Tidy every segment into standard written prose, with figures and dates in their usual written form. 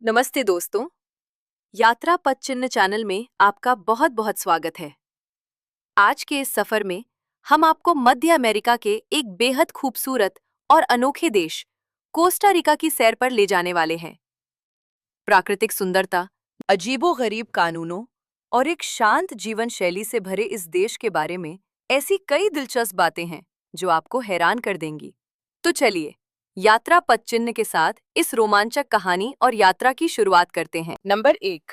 नमस्ते दोस्तों, यात्रा पथ चिन्ह चैनल में आपका बहुत बहुत स्वागत है। आज के इस सफर में हम आपको मध्य अमेरिका के एक बेहद खूबसूरत और अनोखे देश कोस्टा रिका की सैर पर ले जाने वाले हैं। प्राकृतिक सुंदरता, अजीबो-गरीब कानूनों और एक शांत जीवन शैली से भरे इस देश के बारे में ऐसी कई दिलचस्प बातें हैं जो आपको हैरान कर देंगी। तो चलिए, यात्रा पथ चिन्ह के साथ इस रोमांचक कहानी और यात्रा की शुरुआत करते हैं। नंबर 1,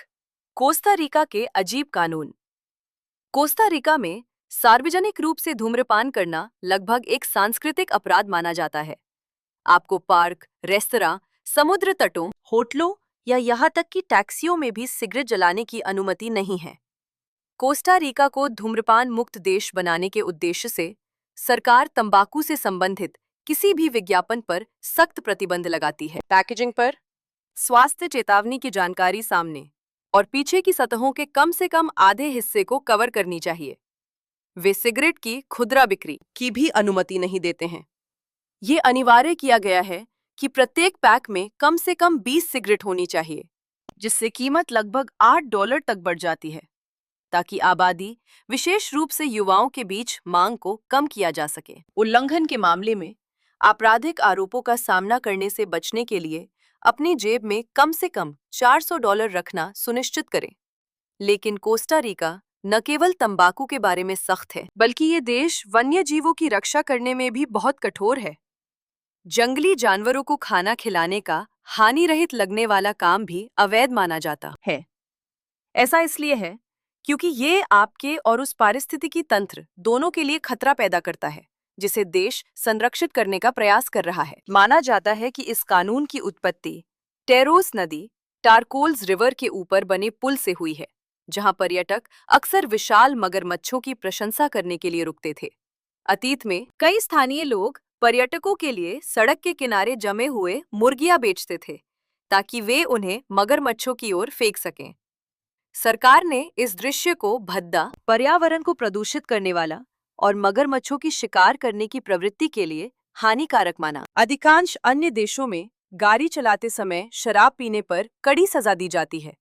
कोस्टा रिका के अजीब कानून। कोस्टा रिका में सार्वजनिक रूप से धूम्रपान करना लगभग एक सांस्कृतिक अपराध माना जाता है। आपको पार्क, रेस्तरां, समुद्र तटों, होटलों या यहाँ तक कि टैक्सियों में भी सिगरेट जलाने की अनुमति नहीं है। कोस्टा रिका को धूम्रपान मुक्त देश बनाने के उद्देश्य से सरकार तंबाकू से संबंधित किसी भी विज्ञापन पर सख्त प्रतिबंध लगाती है। पैकेजिंग पर स्वास्थ्य चेतावनी की जानकारी सामने और पीछे की सतहों के कम से कम आधे हिस्से को कवर करनी चाहिए। वे सिगरेट की खुदरा बिक्री की भी अनुमति नहीं देते हैं। ये अनिवार्य किया गया है कि प्रत्येक पैक में कम से कम 20 सिगरेट होनी चाहिए, जिससे कीमत लगभग $8 तक बढ़ जाती है, ताकि आबादी, विशेष रूप से युवाओं के बीच मांग को कम किया जा सके। उल्लंघन के मामले में आपराधिक आरोपों का सामना करने से बचने के लिए अपनी जेब में कम से कम $400 रखना सुनिश्चित करें। लेकिन कोस्टा रिका न केवल तंबाकू के बारे में सख्त है, बल्कि ये देश वन्य जीवों की रक्षा करने में भी बहुत कठोर है। जंगली जानवरों को खाना खिलाने का हानि रहित लगने वाला काम भी अवैध माना जाता है। ऐसा इसलिए है क्योंकि ये आपके और उस पारिस्थितिकी तंत्र दोनों के लिए खतरा पैदा करता है, जिसे देश संरक्षित करने का प्रयास कर रहा है। माना जाता है कि इस कानून की उत्पत्ति टेरोस नदी, टारकोल्स रिवर के ऊपर बने पुल से हुई है, जहां पर्यटक अक्सर विशाल मगरमच्छों की प्रशंसा करने के लिए रुकते थे। अतीत में कई स्थानीय लोग पर्यटकों के लिए सड़क के किनारे जमे हुए मुर्गियां बेचते थे, ताकि वे उन्हें मगरमच्छों की ओर फेंक सकें। सरकार ने इस दृश्य को भद्दा, पर्यावरण को प्रदूषित करने वाला और मगरमच्छों की शिकार करने की प्रवृत्ति के लिए हानिकारक माना। अधिकांश अन्य देशों में गाड़ी चलाते समय शराब पीने पर कड़ी सजा दी जाती है,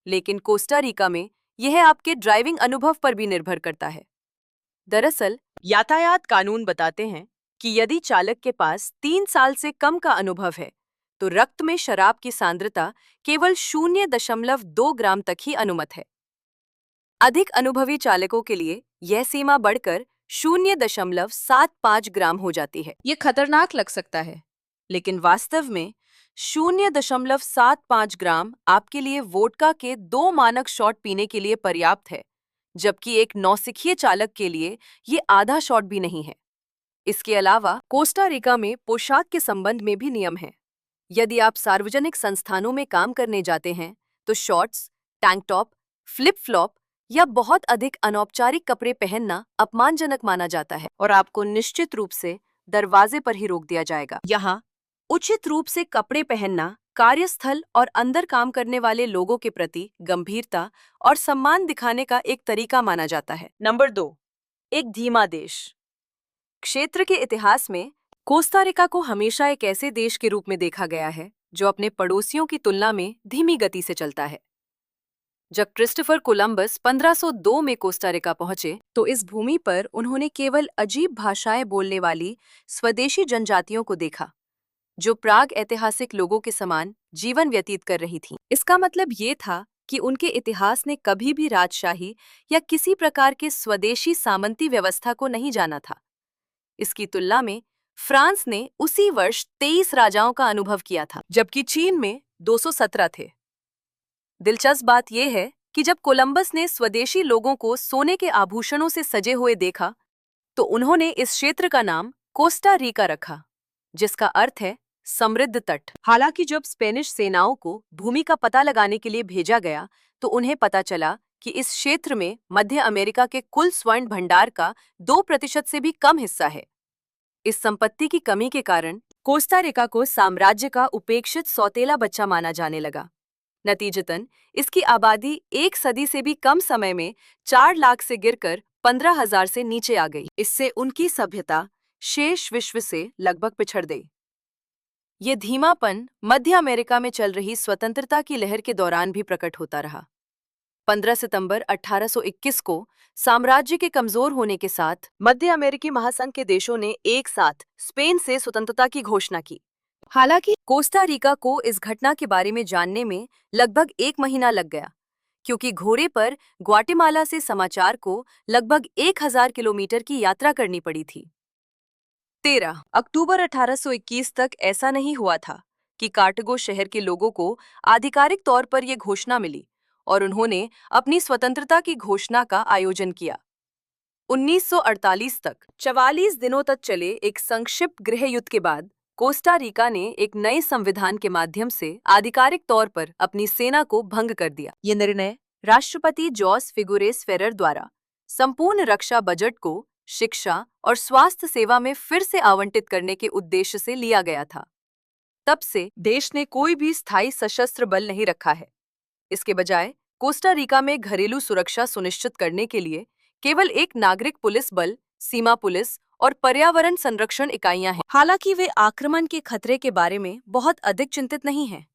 लेकिन कोस्टा रिका में यह आपके ड्राइविंग अनुभव पर भी निर्भर करता है। दरअसल, यातायात कानून बताते हैं कि यदि चालक के पास 3 साल से कम का अनुभव है, तो रक्त में शराब की सांद्रता केवल 0.2 ग्राम तक ही अनुमत है। अधिक अनुभवी चालकों के लिए यह सीमा बढ़कर 0.75 ग्राम हो जाती है। ये खतरनाक लग सकता है, लेकिन वास्तव में 0.75 ग्राम आपके लिए वोडका के 2 मानक शॉट पीने के लिए पर्याप्त है, जबकि एक नौसिखिए चालक के लिए ये आधा शॉट भी नहीं है। इसके अलावा कोस्टा रिका में पोशाक के संबंध में भी नियम हैं। यदि आप सार्वजनिक संस्थानों में काम करने जाते हैं, तो shorts, tank top, flip flop या बहुत अधिक अनौपचारिक कपड़े पहनना अपमानजनक माना जाता है और आपको निश्चित रूप से दरवाजे पर ही रोक दिया जाएगा। यहाँ उचित रूप से कपड़े पहनना कार्यस्थल और अंदर काम करने वाले लोगों के प्रति गंभीरता और सम्मान दिखाने का एक तरीका माना जाता है। नंबर 2, एक धीमा देश। क्षेत्र के इतिहास में कोस्टा रिका को हमेशा एक ऐसे देश के रूप में देखा गया है जो अपने पड़ोसियों की तुलना में धीमी गति से चलता है। जब क्रिस्टोफर कोलंबस 1502 में कोस्टा रिका पहुंचे, तो इस भूमि पर उन्होंने केवल अजीब भाषाएं बोलने वाली स्वदेशी जनजातियों को देखा, जो प्राग ऐतिहासिक लोगों के समान जीवन व्यतीत कर रही थीं। इसका मतलब ये था कि उनके इतिहास ने कभी भी राजशाही या किसी प्रकार के स्वदेशी सामंती व्यवस्था को नहीं जाना था। इसकी तुलना में फ्रांस ने उसी वर्ष 23 राजाओं का अनुभव किया था, जबकि चीन में 217 थे। दिलचस्प बात यह है कि जब कोलंबस ने स्वदेशी लोगों को सोने के आभूषणों से सजे हुए देखा, तो उन्होंने इस क्षेत्र का नाम कोस्टा रिका रखा, जिसका अर्थ है समृद्ध तट। हालांकि जब स्पेनिश सेनाओं को भूमि का पता लगाने के लिए भेजा गया, तो उन्हें पता चला कि इस क्षेत्र में मध्य अमेरिका के कुल स्वर्ण भंडार का 2% से भी कम हिस्सा है। इस संपत्ति की कमी के कारण कोस्टा रिका को साम्राज्य का उपेक्षित सौतेला बच्चा माना जाने लगा। नतीजतन इसकी आबादी 1 सदी से भी कम समय में 4 लाख से गिरकर 15,000 से नीचे आ गई। इससे उनकी सभ्यता शेष विश्व से लगभग पिछड़ गई। ये धीमापन मध्य अमेरिका में चल रही स्वतंत्रता की लहर के दौरान भी प्रकट होता रहा। 15 सितंबर 1821 को साम्राज्य के कमजोर होने के साथ मध्य अमेरिकी महासंघ के देशों ने एक साथ स्पेन से स्वतंत्रता की घोषणा की। हालांकि कोस्टा रिका को इस घटना के बारे में जानने में लगभग 1 महीना लग गया, क्योंकि घोड़े पर ग्वाटेमाला से समाचार को लगभग 1000 किलोमीटर की यात्रा करनी पड़ी थी। 13 अक्टूबर 1821 तक ऐसा नहीं हुआ था कि कार्टागो शहर के लोगों को आधिकारिक तौर पर यह घोषणा मिली और उन्होंने अपनी स्वतंत्रता की घोषणा का आयोजन किया। 1948 तक 44 दिनों तक चले एक संक्षिप्त गृह युद्ध के बाद कोस्टा रिका ने एक नए संविधान के माध्यम से आधिकारिक तौर पर अपनी सेना को भंग कर दिया। ये निर्णय राष्ट्रपति जॉस फिगुरेस फेरर द्वारा संपूर्ण रक्षा बजट को शिक्षा और स्वास्थ्य सेवा में फिर से आवंटित करने के उद्देश्य से लिया गया था। तब से देश ने कोई भी स्थायी सशस्त्र बल नहीं रखा है। इसके बजाय कोस्टा रिका में घरेलू सुरक्षा सुनिश्चित करने के लिए केवल एक नागरिक पुलिस बल, सीमा पुलिस और पर्यावरण संरक्षण इकाइयां हैं। हालांकि वे आक्रमण के खतरे के बारे में बहुत अधिक चिंतित नहीं हैं।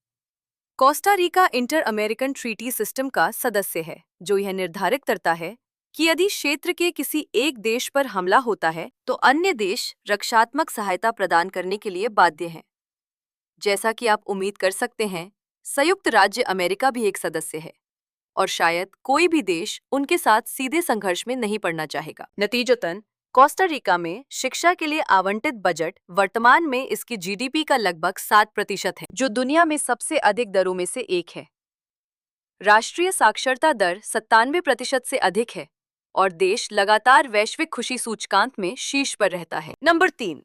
Costa Rica inter American treaty system का सदस्य है, जो यह निर्धारित करता है कि यदि क्षेत्र के किसी एक देश पर हमला होता है तो अन्य देश रक्षात्मक सहायता प्रदान करने के लिए बाध्य हैं। जैसा कि आप उम्मीद कर सकते हैं, संयुक्त राज्य अमेरिका भी एक सदस्य है और शायद कोई भी देश उनके साथ सीधे संघर्ष में नहीं पड़ना चाहेगा। नतीजतन कोस्टा रिका में शिक्षा के लिए आवंटित बजट वर्तमान में इसकी जीडीपी का लगभग 7% है, जो दुनिया में सबसे अधिक दरों में से एक है। राष्ट्रीय साक्षरता दर 97% से अधिक है और देश लगातार वैश्विक खुशी सूचकांक में शीर्ष पर रहता है। नंबर 3,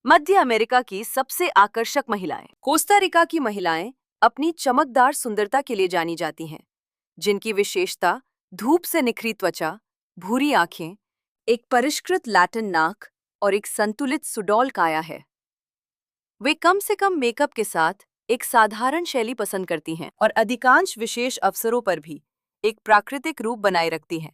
मध्य अमेरिका की सबसे आकर्षक महिलाएं। कोस्टा रिका की महिलाएं अपनी चमकदार सुंदरता के लिए जानी जाती हैं, जिनकी विशेषता धूप से निखरी त्वचा, भूरी आंखें, एक परिष्कृत लैटिन नाक और एक संतुलित सुडौल काया है। वे कम से कम मेकअप के साथ एक साधारण शैली पसंद करती हैं और अधिकांश विशेष अवसरों पर भी एक प्राकृतिक रूप बनाए रखती हैं।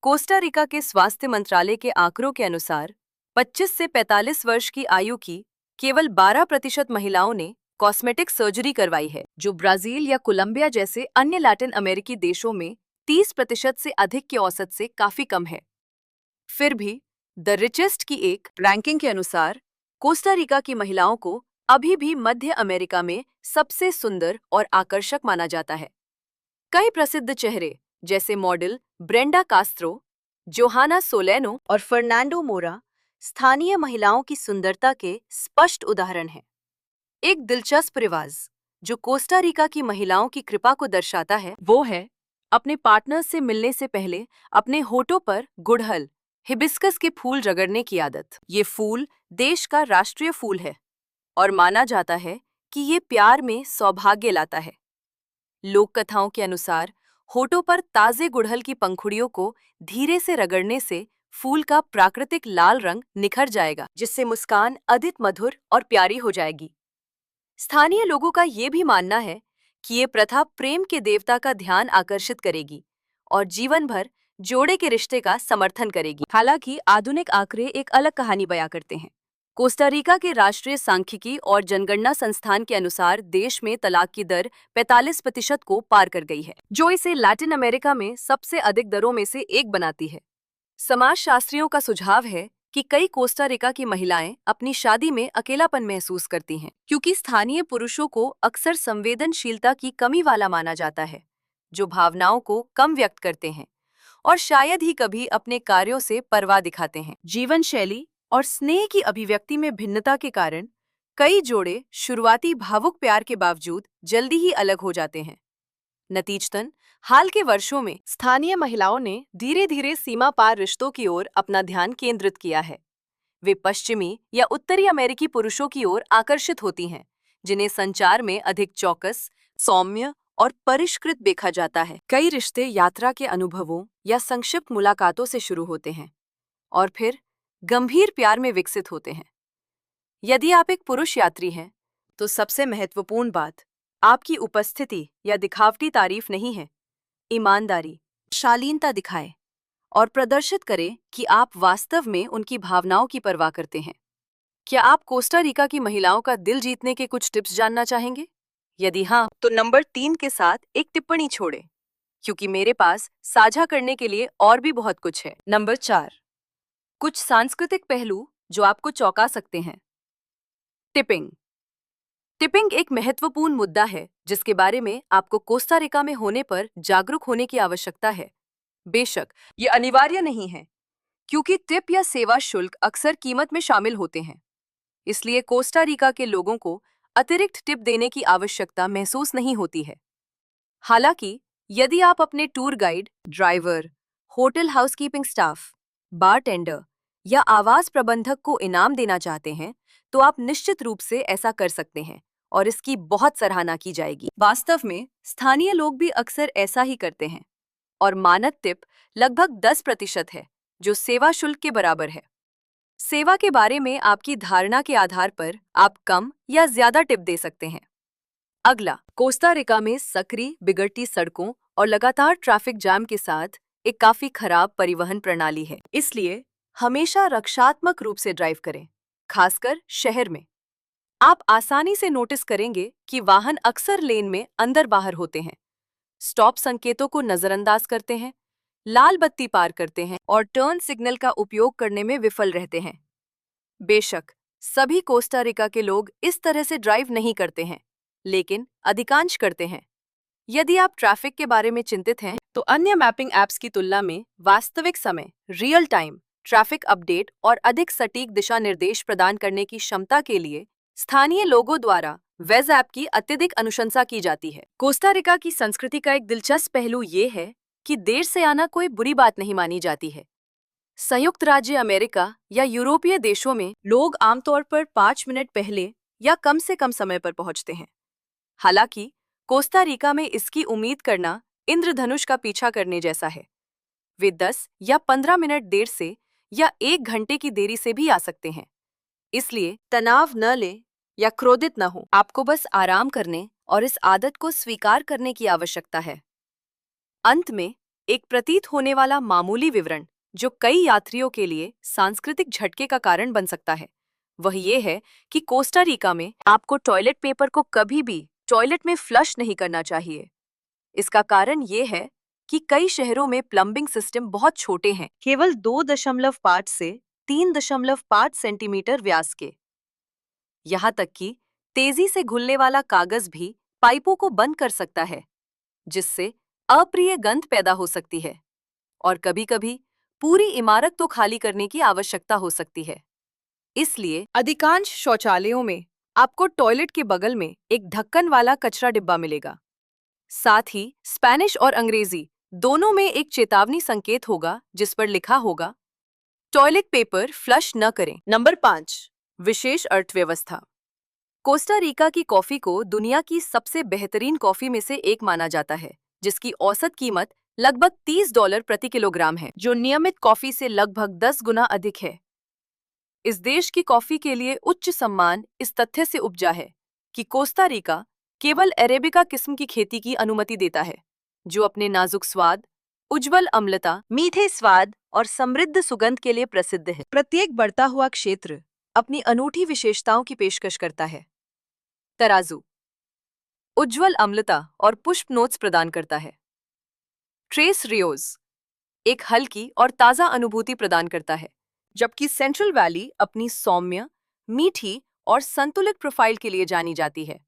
कोस्टा रिका के स्वास्थ्य मंत्रालय के आंकड़ों के अनुसार 25 से 45 वर्ष की आयु की केवल 12% महिलाओं ने कॉस्मेटिक सर्जरी करवाई है, जो ब्राजील या कोलंबिया जैसे अन्य लैटिन अमेरिकी देशों में 30% से अधिक की औसत से काफी कम है। फिर भी द रिचेस्ट की एक रैंकिंग के अनुसार कोस्टा रिका की महिलाओं को अभी भी मध्य अमेरिका में सबसे सुंदर और आकर्षक माना जाता है। कई प्रसिद्ध चेहरे जैसे मॉडल ब्रेंडा कास्त्रो, जोहाना सोलेनो और फर्नांडो मोरा स्थानीय महिलाओं की सुंदरता के स्पष्ट उदाहरण हैं। एक दिलचस्प रिवाज जो कोस्टा रिका की महिलाओं की कृपा को दर्शाता है, वो है अपने पार्टनर से मिलने से पहले अपने होठों पर गुड़हल, हिबिस्कस के फूल रगड़ने की आदत। ये फूल देश का राष्ट्रीय फूल है और माना जाता है कि ये प्यार में सौभाग्य लाता है। लोक कथाओं के अनुसार होठों पर ताजे गुड़हल की पंखुड़ियों को धीरे से रगड़ने से फूल का प्राकृतिक लाल रंग निखर जाएगा, जिससे मुस्कान अधिक मधुर और प्यारी हो जाएगी। स्थानीय लोगों का ये भी मानना है कि ये प्रथा प्रेम के देवता का ध्यान आकर्षित करेगी और जीवन भर जोड़े के रिश्ते का समर्थन करेगी। हालांकि आधुनिक आंकड़े एक अलग कहानी बयां करते हैं। कोस्टा रिका के राष्ट्रीय सांख्यिकी और जनगणना संस्थान के अनुसार देश में तलाक की दर 45% को पार कर गई है, जो इसे लैटिन अमेरिका में सबसे अधिक दरों में से एक बनाती है। समाजशास्त्रियों का सुझाव है कि कई कोस्टा रिका की महिलाएं अपनी शादी में अकेलापन महसूस करती हैं, क्योंकि स्थानीय पुरुषों को अक्सर संवेदनशीलता की कमी वाला माना जाता है, जो भावनाओं को कम व्यक्त करते हैं और शायद ही कभी अपने कार्यों से परवाह दिखाते हैं। जीवन शैली और स्नेह की अभिव्यक्ति में भिन्नता के कारण कई जोड़े शुरुआती भावुक प्यार के बावजूद जल्दी ही अलग हो जाते हैं। नतीजतन हाल के वर्षों में स्थानीय महिलाओं ने धीरे धीरे सीमा पार रिश्तों की ओर अपना ध्यान केंद्रित किया है। वे पश्चिमी या उत्तरी अमेरिकी पुरुषों की ओर आकर्षित होती हैं, जिन्हें संचार में अधिक चौकस, सौम्य और परिष्कृत देखा जाता है। कई रिश्ते यात्रा के अनुभवों या संक्षिप्त मुलाकातों से शुरू होते हैं और फिर गंभीर प्यार में विकसित होते हैं। यदि आप एक पुरुष यात्री हैं, तो सबसे महत्वपूर्ण बात आपकी उपस्थिति या दिखावटी तारीफ नहीं है। ईमानदारी, शालीनता दिखाएं और प्रदर्शित करें कि आप वास्तव में उनकी भावनाओं की परवाह करते हैं। क्या आप कोस्टा रिका की महिलाओं का दिल जीतने के कुछ टिप्स जानना चाहेंगे? यदि हाँ, तो नंबर 3 के साथ एक टिप्पणी छोड़ें, क्योंकि मेरे पास साझा करने के लिए और भी बहुत कुछ है। नंबर 4, कुछ सांस्कृतिक पहलू जो आपको चौंका सकते हैं। टिपिंग। टिपिंग एक महत्वपूर्ण मुद्दा है जिसके बारे में आपको कोस्टा रिका में होने पर जागरूक होने की आवश्यकता है। बेशक, ये अनिवार्य नहीं है, क्योंकि टिप या सेवा शुल्क अक्सर कीमत में शामिल होते हैं। इसलिए कोस्टा रिका के लोगों को अतिरिक्त टिप देने की आवश्यकता महसूस नहीं होती है। हालांकि यदि आप अपने tour guide, driver, hotel housekeeping staff, bartender या आवास प्रबंधक को इनाम देना चाहते हैं, तो आप निश्चित रूप से ऐसा कर सकते हैं और इसकी बहुत सराहना की जाएगी। वास्तव में स्थानीय लोग भी अक्सर ऐसा ही करते हैं और मानक टिप लगभग 10% है, जो सेवा शुल्क के बराबर है। सेवा के बारे में आपकी धारणा के आधार पर आप कम या ज्यादा टिप दे सकते हैं। अगला, कोस्टा रिका में सक्रिय बिगड़ती सड़कों और लगातार ट्रैफिक जाम के साथ एक काफी खराब परिवहन प्रणाली है। इसलिए हमेशा रक्षात्मक रूप से ड्राइव करें, खासकर शहर में। आप आसानी से नोटिस करेंगे कि वाहन अक्सर लेन में अंदर बाहर होते हैं, स्टॉप संकेतों को नजरअंदाज करते हैं, लाल बत्ती पार करते हैं और टर्न सिग्नल का उपयोग करने में विफल रहते हैं। बेशक, सभी कोस्टा रिका के लोग इस तरह से ड्राइव नहीं करते हैं, लेकिन अधिकांश करते हैं। यदि आप ट्रैफिक के बारे में चिंतित हैं, तो अन्य मैपिंग ऐप्स की तुलना में वास्तविक समय, रियल टाइम ट्रैफिक अपडेट और अधिक सटीक दिशा निर्देश प्रदान करने की क्षमता के लिए स्थानीय लोगों द्वारा वेज ऐप की अत्यधिक अनुशंसा की जाती है। कोस्टा रिका की संस्कृति का एक दिलचस्प पहलू ये है कि देर से आना कोई बुरी बात नहीं मानी जाती है। संयुक्त राज्य अमेरिका या यूरोपीय देशों में लोग आमतौर पर 5 मिनट पहले या कम से कम समय पर पहुंचते हैं। हालांकि कोस्टा रिका में इसकी उम्मीद करना इंद्रधनुष का पीछा करने जैसा है। वे 10 या 15 मिनट देर से या 1 घंटे की देरी से भी आ सकते हैं। इसलिए तनाव न लें या क्रोधित न हो। आपको बस आराम करने और इस आदत को स्वीकार करने की आवश्यकता है। अंत में, एक प्रतीत होने वाला मामूली विवरण जो कई यात्रियों के लिए सांस्कृतिक झटके का कारण बन सकता है, वह ये है कि कोस्टा रिका में आपको टॉयलेट पेपर को कभी भी टॉयलेट में फ्लश नहीं करना चाहिए। इसका कारण ये है कि कई शहरों में प्लम्बिंग सिस्टम बहुत छोटे हैं, केवल 2.5 से 3.5 सेंटीमीटर व्यास के। यहाँ तक कि तेजी से घुलने वाला कागज भी पाइपों को बंद कर सकता है, जिससे अप्रिय गंध पैदा हो सकती है और कभी-कभी पूरी इमारत तो खाली करने की आवश्यकता हो सकती है। इसलिए अधिकांश शौचालयों में आपको टॉयलेट के बगल में एक ढक्कन वाला कचरा डिब्बा मिलेगा। साथ ही स्पेनिश और अंग्रेजी दोनों में एक चेतावनी संकेत होगा जिस पर लिखा होगा, टॉयलेट पेपर फ्लश न करें। नंबर 5, विशेष अर्थव्यवस्था। कोस्टा रिका की कॉफी को दुनिया की सबसे बेहतरीन कॉफी में से एक माना जाता है, जिसकी औसत कीमत लगभग $30 प्रति किलोग्राम है, जो नियमित कॉफी से लगभग 10 गुना अधिक है। इस देश की कॉफी के लिए उच्च सम्मान इस तथ्य से उपजा है कि कोस्टा रिका केवल अरेबिका किस्म की खेती की अनुमति देता है, जो अपने नाजुक स्वाद, उज्ज्वल अम्लता, मीठे स्वाद और समृद्ध सुगंध के लिए प्रसिद्ध है। प्रत्येक बढ़ता हुआ क्षेत्र अपनी अनूठी विशेषताओं की पेशकश करता है। तराजू उज्ज्वल अम्लता और पुष्प नोट्स प्रदान करता है। ट्रेस रियोज एक हल्की और ताज़ा अनुभूति प्रदान करता है, जबकि सेंट्रल वैली अपनी सौम्य, मीठी और संतुलित प्रोफाइल के लिए जानी जाती है।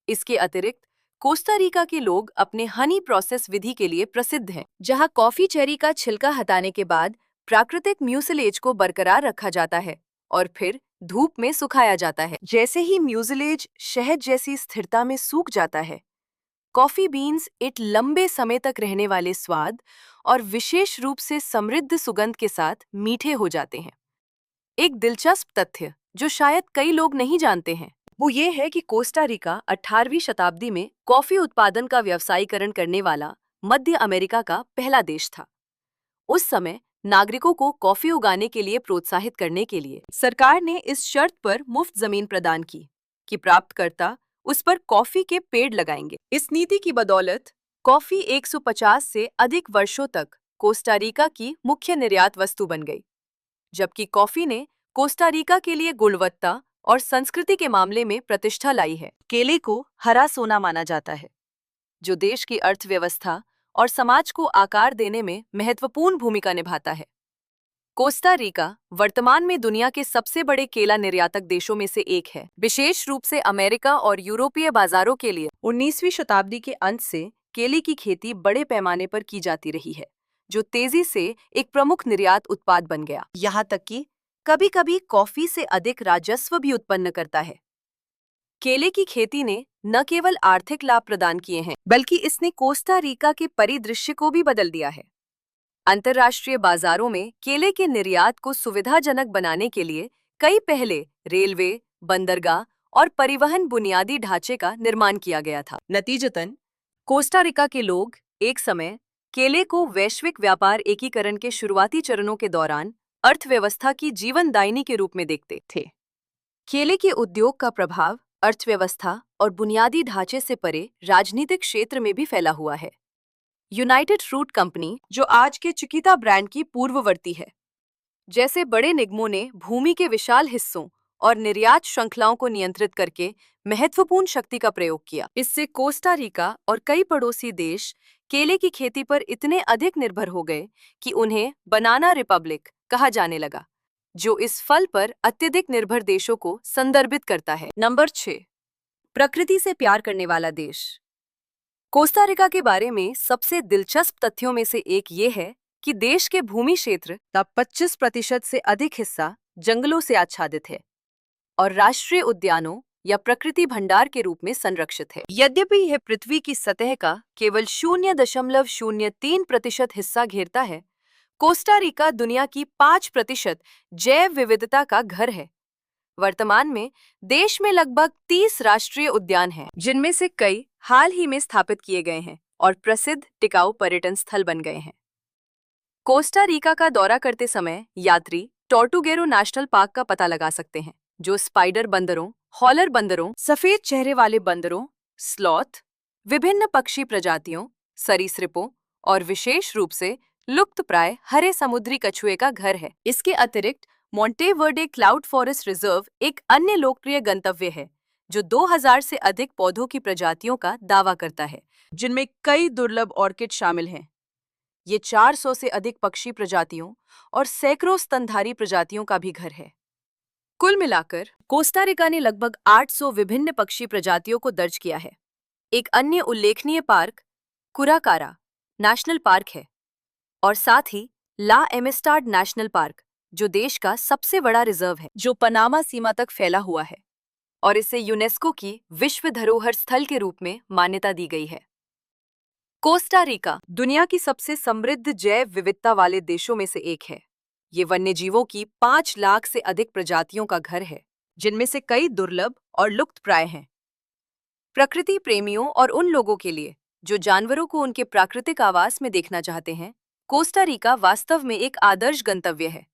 इसके अतिरिक्त कोस्टा रिका के लोग अपने हनी प्रोसेस विधि के लिए प्रसिद्ध हैं, जहां कॉफी चेरी का छिलका हटाने के बाद प्राकृतिक म्यूसिलेज को बरकरार रखा जाता है और फिर धूप में सुखाया जाता है। जैसे ही म्यूसिलेज शहद जैसी स्थिरता में सूख जाता है, कॉफी बीन्स एक लंबे समय तक रहने वाले स्वाद और विशेष रूप से समृद्ध सुगंध के साथ मीठे हो जाते हैं। एक दिलचस्प तथ्य जो शायद कई लोग नहीं जानते हैं, वो ये है कि कोस्टा रिका 18वीं शताब्दी में कॉफी उत्पादन का व्यवसायीकरण करने वाला मध्य अमेरिका का पहला देश था। उस समय नागरिकों को कॉफी उगाने के लिए प्रोत्साहित करने के लिए सरकार ने इस शर्त पर मुफ्त जमीन प्रदान की कि प्राप्तकर्ता उस पर कॉफी के पेड़ लगाएंगे। इस नीति की बदौलत कॉफी 150 से अधिक वर्षों तक कोस्टा रिका की मुख्य निर्यात वस्तु बन गई, जबकि कॉफी ने कोस्टा रिका के लिए गुणवत्ता और संस्कृति के मामले में प्रतिष्ठा लाई है। केले को हरा सोना माना जाता है, जो देश की अर्थव्यवस्था और समाज को आकार देने में महत्वपूर्ण भूमिका निभाता है। कोस्टा रिका वर्तमान में दुनिया के सबसे बड़े केला निर्यातक देशों में से एक है, विशेष रूप से अमेरिका और यूरोपीय बाजारों के लिए। 19वीं शताब्दी के अंत से केले की खेती बड़े पैमाने पर की जाती रही है, जो तेजी से एक प्रमुख निर्यात उत्पाद बन गया, यहाँ तक कि कभी-कभी कॉफी से अधिक राजस्व भी उत्पन्न करता है। केले की खेती ने न केवल आर्थिक लाभ प्रदान किए हैं, बल्कि इसने कोस्टा रिका के परिदृश्य को भी बदल दिया है। अंतर्राष्ट्रीय बाजारों में केले के निर्यात को सुविधाजनक बनाने के लिए कई पहले रेलवे, बंदरगाह और परिवहन बुनियादी ढांचे का निर्माण किया गया था। नतीजतन कोस्टा रिका के लोग एक समय केले को वैश्विक व्यापार एकीकरण के शुरुआती चरणों के दौरान अर्थव्यवस्था की जीवनदायिनी के रूप में देखते थे। केले के उद्योग का प्रभाव अर्थव्यवस्था और बुनियादी ढांचे से परे राजनीतिक क्षेत्र में भी फैला हुआ है। यूनाइटेड फ्रूट कंपनी, जो आज के चिकिता ब्रांड की पूर्ववर्ती है, जैसे बड़े निगमों ने भूमि के विशाल हिस्सों और निर्यात श्रृंखलाओं को नियंत्रित करके महत्वपूर्ण शक्ति का प्रयोग किया। इससे कोस्टा रिका और कई पड़ोसी देश केले की खेती पर इतने अधिक निर्भर हो गए कि उन्हें बनाना रिपब्लिक कहा जाने लगा, जो इस फल पर अत्यधिक निर्भर देशों को संदर्भित करता है। नंबर 6, प्रकृति से प्यार करने वाला देश। कोस्टा रिका के बारे में सबसे दिलचस्प तथ्यों में से एक ये है कि देश के भूमि क्षेत्र का 25% से अधिक हिस्सा जंगलों से आच्छादित है और राष्ट्रीय उद्यानों या प्रकृति भंडार के रूप में संरक्षित है। यद्यपि यह पृथ्वी की सतह का केवल 0.03% हिस्सा घेरता है, कोस्टा रिका दुनिया की 5% जैव विविधता का घर है। वर्तमान में देश में लगभग 30 राष्ट्रीय उद्यान हैं, जिनमें से कई हाल ही में स्थापित किए गए हैं और प्रसिद्ध टिकाऊ पर्यटन स्थल बन गए हैं। कोस्टा रिका का दौरा करते समय यात्री टॉर्टुगेरो नेशनल पार्क का पता लगा सकते हैं, जो स्पाइडर बंदरों, हॉलर बंदरों, सफेद चेहरे वाले बंदरों, स्लॉथ, विभिन्न पक्षी प्रजातियों, सरीसृपों और विशेष रूप से लुप्तप्राय हरे समुद्री कछुए का घर है। इसके अतिरिक्त मोंटेवर्डे क्लाउड फॉरेस्ट रिजर्व एक अन्य लोकप्रिय गंतव्य है, जो 2000 से अधिक पौधों की प्रजातियों का दावा करता है, जिनमें कई दुर्लभ ऑर्किड शामिल हैं। ये 400 से अधिक पक्षी प्रजातियों और सैकड़ों स्तनधारी प्रजातियों का भी घर है। कुल मिलाकर कोस्टा रिका ने लगभग 800 विभिन्न पक्षी प्रजातियों को दर्ज किया है। एक अन्य उल्लेखनीय पार्क कुराकारा नेशनल पार्क है और साथ ही ला एमिस्टाड नेशनल पार्क, जो देश का सबसे बड़ा रिजर्व है, जो पनामा सीमा तक फैला हुआ है और इसे यूनेस्को की विश्व धरोहर स्थल के रूप में मान्यता दी गई है। कोस्टा रिका दुनिया की सबसे समृद्ध जैव विविधता वाले देशों में से एक है। ये वन्यजीवों की 5 लाख से अधिक प्रजातियों का घर है, जिनमें से कई दुर्लभ और लुप्तप्राय हैं। प्रकृति प्रेमियों और उन लोगों के लिए जो जानवरों को उनके प्राकृतिक आवास में देखना चाहते हैं, कोस्टा रिका वास्तव में एक आदर्श गंतव्य है।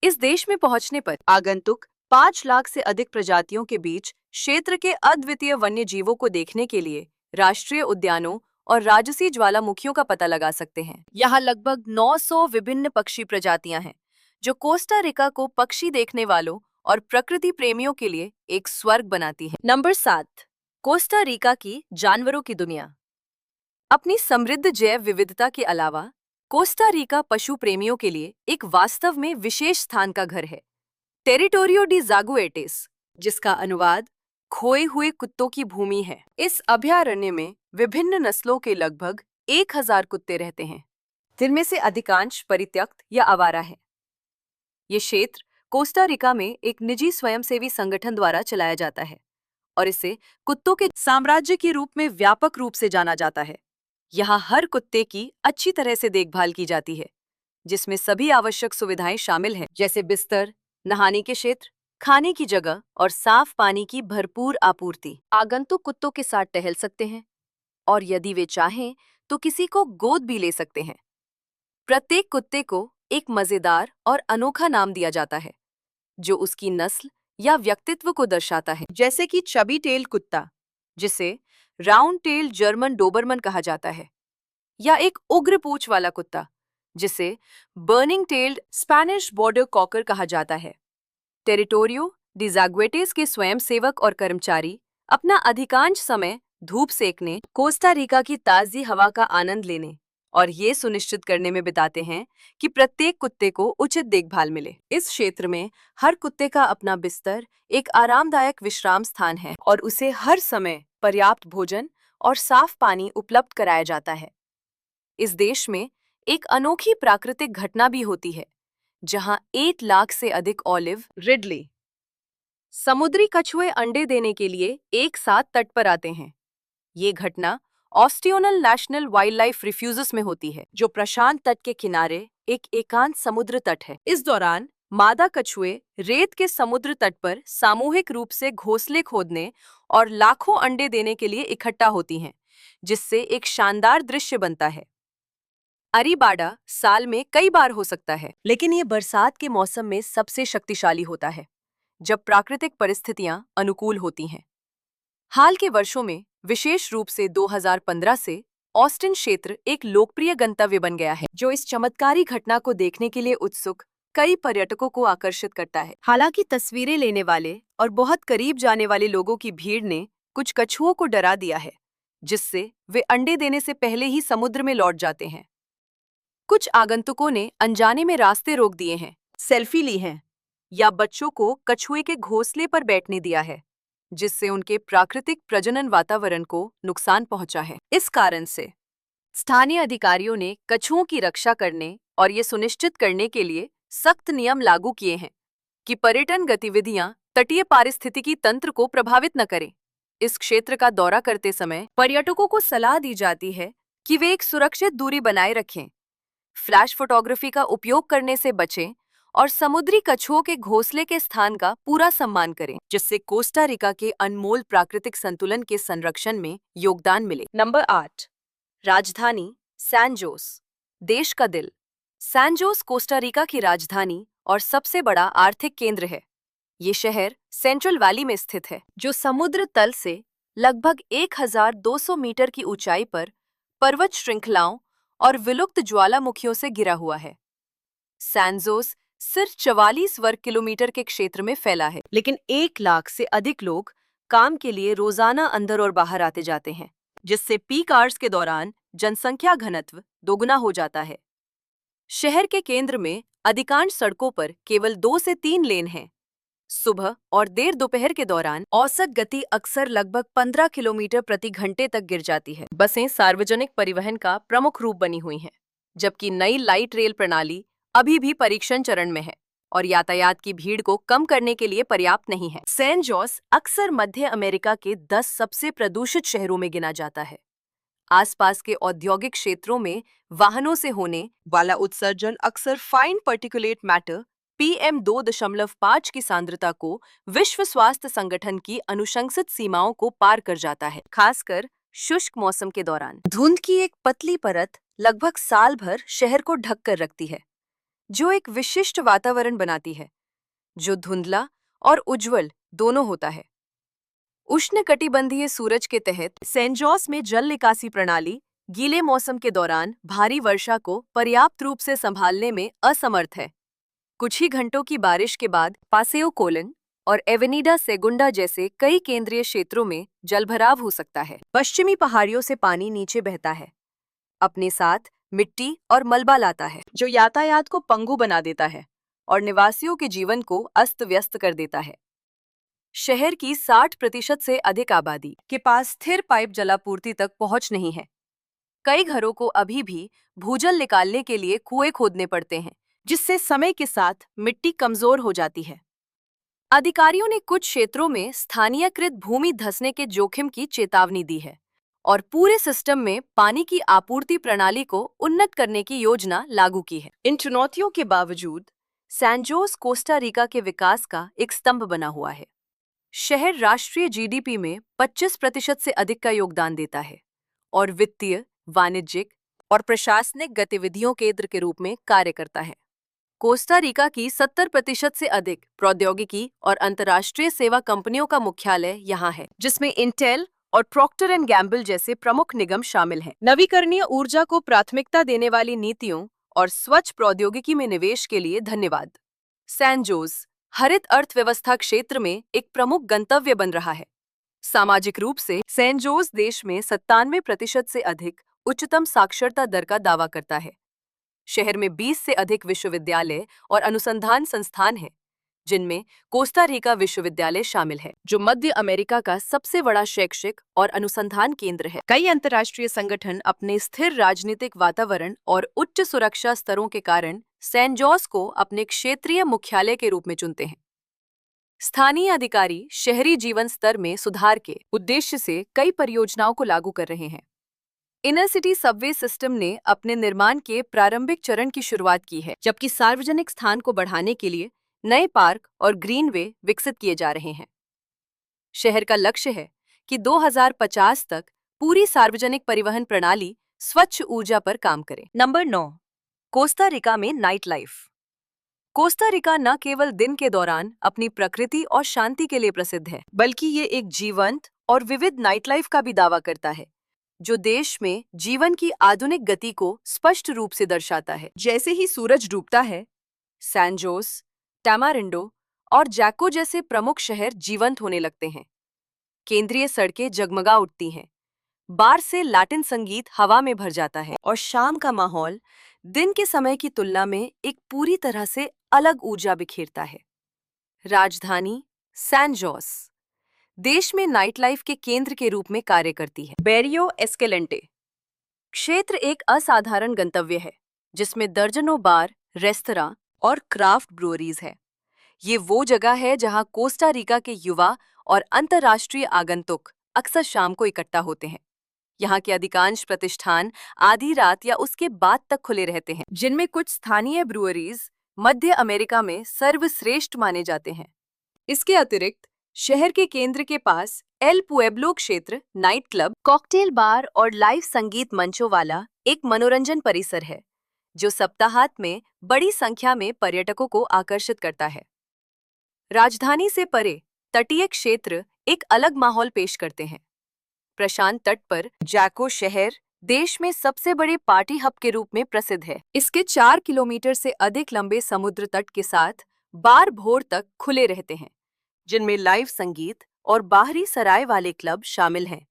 इस देश में पहुंचने पर आगंतुक 5 लाख से अधिक प्रजातियों के बीच क्षेत्र के अद्वितीय वन्य जीवों को देखने के लिए राष्ट्रीय उद्यानों और राजसी ज्वालामुखियों का पता लगा सकते हैं। यहाँ लगभग 900 विभिन्न पक्षी प्रजातियां हैं, जो कोस्टा रिका को पक्षी देखने वालों और प्रकृति प्रेमियों के लिए एक स्वर्ग बनाती है। नंबर 7, कोस्टा रिका की जानवरों की दुनिया। अपनी समृद्ध जैव विविधता के अलावा कोस्टा रिका पशु प्रेमियों के लिए एक वास्तव में विशेष स्थान का घर है। टेरिटोरियो डी जागुएटेस, जिसका अनुवाद खोए हुए कुत्तों की भूमि है। इस अभयारण्य में विभिन्न नस्लों के लगभग 1000 कुत्ते रहते हैं, जिनमें से अधिकांश परित्यक्त या आवारा हैं। ये क्षेत्र कोस्टा रिका में एक निजी स्वयंसेवी संगठन द्वारा चलाया जाता है और इसे कुत्तों के साम्राज्य के रूप में व्यापक रूप से जाना जाता है। यहाँ हर कुत्ते की अच्छी तरह से देखभाल की जाती है, जिसमें सभी आवश्यक सुविधाएं शामिल हैं, जैसे बिस्तर, नहाने के क्षेत्र, खाने की जगह और साफ पानी की भरपूर आपूर्ति। आगंतुक कुत्तों के साथ टहल सकते हैं और यदि वे चाहें तो किसी को गोद भी ले सकते हैं। प्रत्येक कुत्ते को एक मजेदार और अनोखा नाम दिया जाता है, जो उसकी नस्ल या व्यक्तित्व को दर्शाता है, जैसे कि चबी टेल कुत्ता, जिसे राउंड टेल जर्मन डोबरमन कहा जाता है, या एक उग्र पूंछ वाला कुत्ता, जिसे burning tailed Spanish border cocker कहा जाता है। टेरिटोरियो डिजाग्वेटेस के स्वयंसेवक और कर्मचारी अपना अधिकांश समय धूप सेकने, कोस्टा रिका की ताज़ी हवा का आनंद लेने और ये सुनिश्चित करने में बिताते हैं कि प्रत्येक कुत्ते को उचित देखभाल मिले। इस क्षेत्र में हर कुत्ते का अपना बिस्तर, एक आरामदायक विश्राम स्थान है और उसे हर समय पर्याप्त भोजन और साफ पानी उपलब्ध कराया जाता है। इस देश में एक अनोखी प्राकृतिक घटना भी होती है, जहां 1 लाख से अधिक ऑलिव रिडले समुद्री कछुए अंडे देने के लिए एक साथ तट पर आते हैं। ये घटना ऑस्टियोनल नेशनल वाइल्ड लाइफ रिफ्यूजस में होती है, जो प्रशांत तट के किनारे एक एकांत समुद्र तट है। इस दौरान मादा कछुए रेत के समुद्र तट पर सामूहिक रूप से घोंसले खोदने और लाखों अंडे देने के लिए इकट्ठा होती हैं, जिससे एक शानदार दृश्य बनता है। अरीबाडा साल में कई बार हो सकता है, लेकिन ये बरसात के मौसम में सबसे शक्तिशाली होता है, जब प्राकृतिक परिस्थितियां अनुकूल होती हैं। हाल के वर्षों में, विशेष रूप से 2015 से, ऑस्टिन क्षेत्र एक लोकप्रिय गंतव्य बन गया है, जो इस चमत्कारी घटना को देखने के लिए उत्सुक कई पर्यटकों को आकर्षित करता है। हालांकि तस्वीरें लेने वाले और बहुत करीब जाने वाले लोगों की भीड़ ने कुछ कछुओं को डरा दिया है, जिससे वे अंडे देने से पहले ही समुद्र में लौट जाते हैं। कुछ आगंतुकों ने अनजाने में रास्ते रोक दिए हैं, सेल्फी ली हैं या बच्चों को कछुए के घोंसले पर बैठने दिया है, जिससे उनके प्राकृतिक प्रजनन वातावरण को नुकसान पहुंचा है। इस कारण से स्थानीय अधिकारियों ने कछुओं की रक्षा करने और ये सुनिश्चित करने के लिए सख्त नियम लागू किए हैं कि पर्यटन गतिविधियां तटीय पारिस्थितिकी तंत्र को प्रभावित न करें। इस क्षेत्र का दौरा करते समय पर्यटकों को सलाह दी जाती है कि वे एक सुरक्षित दूरी बनाए रखें, फ्लैश फोटोग्राफी का उपयोग करने से बचें और समुद्री कछुओं के घोंसले के स्थान का पूरा सम्मान करें, जिससे कोस्टा रिका के अनमोल प्राकृतिक संतुलन के संरक्षण में योगदान मिले। नंबर 8, राजधानी सैन जोस, देश का दिल। सैन जोस कोस्टा रिका की राजधानी और सबसे बड़ा आर्थिक केंद्र है। ये शहर सेंट्रल वैली में स्थित है, जो समुद्र तल से लगभग 1200 मीटर की ऊंचाई पर पर्वत श्रृंखलाओं और विलुप्त ज्वालामुखियों से घिरा हुआ है। सैन जोस सिर्फ 44 वर्ग किलोमीटर के क्षेत्र में फैला है, लेकिन 1 लाख से अधिक लोग काम के लिए रोजाना अंदर और बाहर आते जाते हैं, जिससे पीक आवर्स के दौरान जनसंख्या घनत्व दोगुना हो जाता है। शहर के केंद्र में अधिकांश सड़कों पर केवल 2 से 3 लेन हैं। सुबह और देर दोपहर के दौरान औसत गति अक्सर लगभग 15 किलोमीटर प्रति घंटे तक गिर जाती है। बसें सार्वजनिक परिवहन का प्रमुख रूप बनी हुई हैं, जबकि नई लाइट रेल प्रणाली अभी भी परीक्षण चरण में है और यातायात की भीड़ को कम करने के लिए पर्याप्त नहीं है। सैन जोस अक्सर मध्य अमेरिका के 10 सबसे प्रदूषित शहरों में गिना जाता है। आसपास के औद्योगिक क्षेत्रों में वाहनों से होने वाला उत्सर्जन अक्सर फाइन पार्टिकुलेट मैटर PM 2.5 की सांद्रता को विश्व स्वास्थ्य संगठन की अनुशंसित सीमाओं को पार कर जाता है, खासकर शुष्क मौसम के दौरान। धुंध की एक पतली परत लगभग साल भर शहर को ढक कर रखती है, जो एक विशिष्ट वातावरण बनाती है, जो धुंधला और उज्ज्वल दोनों होता है। उष्णकटिबंधीय सूरज के तहत सैन जोस में जल निकासी प्रणाली गीले मौसम के दौरान भारी वर्षा को पर्याप्त रूप से संभालने में असमर्थ है। कुछ ही घंटों की बारिश के बाद पासेओ कोलन और एवेनिडा सेगुंडा जैसे कई केंद्रीय क्षेत्रों में जलभराव हो सकता है। पश्चिमी पहाड़ियों से पानी नीचे बहता है, अपने साथ मिट्टी और मलबा लाता है, जो यातायात को पंगु बना देता है और निवासियों के जीवन को अस्त व्यस्त कर देता है। शहर की 60% से अधिक आबादी के पास स्थिर पाइप जलापूर्ति तक पहुंच नहीं है। कई घरों को अभी भी भूजल निकालने के लिए कुएं खोदने पड़ते हैं, जिससे समय के साथ मिट्टी कमजोर हो जाती है। अधिकारियों ने कुछ क्षेत्रों में स्थानीयकृत भूमि धंसने के जोखिम की चेतावनी दी है और पूरे सिस्टम में पानी की आपूर्ति प्रणाली को उन्नत करने की योजना लागू की है। इन चुनौतियों के बावजूद सैन जोस कोस्टा रिका के विकास का एक स्तंभ बना हुआ है। शहर राष्ट्रीय GDP में 25% से अधिक का योगदान देता है और वित्तीय, वाणिज्यिक और प्रशासनिक गतिविधियों केंद्र के रूप में कार्य करता है। कोस्टा रिका की 70% से अधिक प्रौद्योगिकी और अंतर्राष्ट्रीय सेवा कंपनियों का मुख्यालय यहाँ है, जिसमें इंटेल और प्रॉक्टर एंड गैम्बल जैसे प्रमुख निगम शामिल हैं। नवीकरणीय ऊर्जा को प्राथमिकता देने वाली नीतियों और स्वच्छ प्रौद्योगिकी में निवेश के लिए धन्यवाद। सैन जोस हरित अर्थव्यवस्था क्षेत्र में एक प्रमुख गंतव्य बन रहा है। सामाजिक रूप से सैन जोस देश में 97% से अधिक उच्चतम साक्षरता दर का दावा करता है। शहर में 20 से अधिक विश्वविद्यालय और अनुसंधान संस्थान हैं, जिनमें कोस्टा रिका विश्वविद्यालय शामिल है, जो मध्य अमेरिका का सबसे बड़ा शैक्षिक और अनुसंधान केंद्र है। कई अंतर्राष्ट्रीय संगठन अपने स्थिर राजनीतिक वातावरण और उच्च सुरक्षा स्तरों के कारण सैन जोस को अपने क्षेत्रीय मुख्यालय के रूप में चुनते हैं। स्थानीय अधिकारी शहरी जीवन स्तर में सुधार के उद्देश्य से कई परियोजनाओं को लागू कर रहे हैं। इनर सिटी सबवे सिस्टम ने अपने निर्माण के प्रारंभिक चरण की शुरुआत की है, जबकि सार्वजनिक स्थान को बढ़ाने के लिए नए पार्क और ग्रीनवे विकसित किए जा रहे हैं। शहर का लक्ष्य है कि 2050 तक पूरी सार्वजनिक परिवहन प्रणाली स्वच्छ ऊर्जा पर काम करे। नंबर 9, कोस्टा रिका में नाइट लाइफ। कोस्टा रिका न केवल दिन के दौरान अपनी प्रकृति और शांति के लिए प्रसिद्ध है, बल्कि ये एक जीवंत और विविध नाइट लाइफ का भी दावा करता है, जो देश में जीवन की आधुनिक गति को स्पष्ट रूप से दर्शाता है। जैसे ही सूरज डूबता है, सैन जोस, टैमारिंडो और जैको जैसे प्रमुख शहर जीवंत होने लगते हैं। केंद्रीय सड़कें जगमगा उठती हैं, बार से लैटिन संगीत हवा में भर जाता है और शाम का माहौल दिन के समय की तुलना में एक पूरी तरह से अलग ऊर्जा बिखेरता है। राजधानी सैन जोस देश में नाइट लाइफ के केंद्र के रूप में कार्य करती है। बैरियो एस्केलेंटे क्षेत्र एक असाधारण गंतव्य है, जिसमें दर्जनों बार, रेस्तरां और क्राफ्ट ब्रूअरीज है। ये वो जगह है जहां कोस्टा रिका के युवा और अंतर्राष्ट्रीय आगंतुक अक्सर शाम को इकट्ठा होते हैं। यहाँ के अधिकांश प्रतिष्ठान आधी रात या उसके बाद तक खुले रहते हैं, जिनमें कुछ स्थानीय ब्रूअरीज मध्य अमेरिका में सर्वश्रेष्ठ माने जाते हैं। इसके अतिरिक्त शहर के केंद्र के पास एल पुएब्लो क्षेत्र नाइट क्लब, कॉकटेल बार और लाइव संगीत मंचों वाला एक मनोरंजन परिसर है, जो सप्ताहांत में बड़ी संख्या में पर्यटकों को आकर्षित करता है। राजधानी से परे तटीय क्षेत्र एक अलग माहौल पेश करते हैं। प्रशांत तट पर जैको शहर देश में सबसे बड़े पार्टी हब के रूप में प्रसिद्ध है। इसके 4 किलोमीटर से अधिक लंबे समुद्र तट के साथ बार भोर तक खुले रहते हैं, जिनमें लाइव संगीत और बाहरी सराय वाले क्लब शामिल हैं।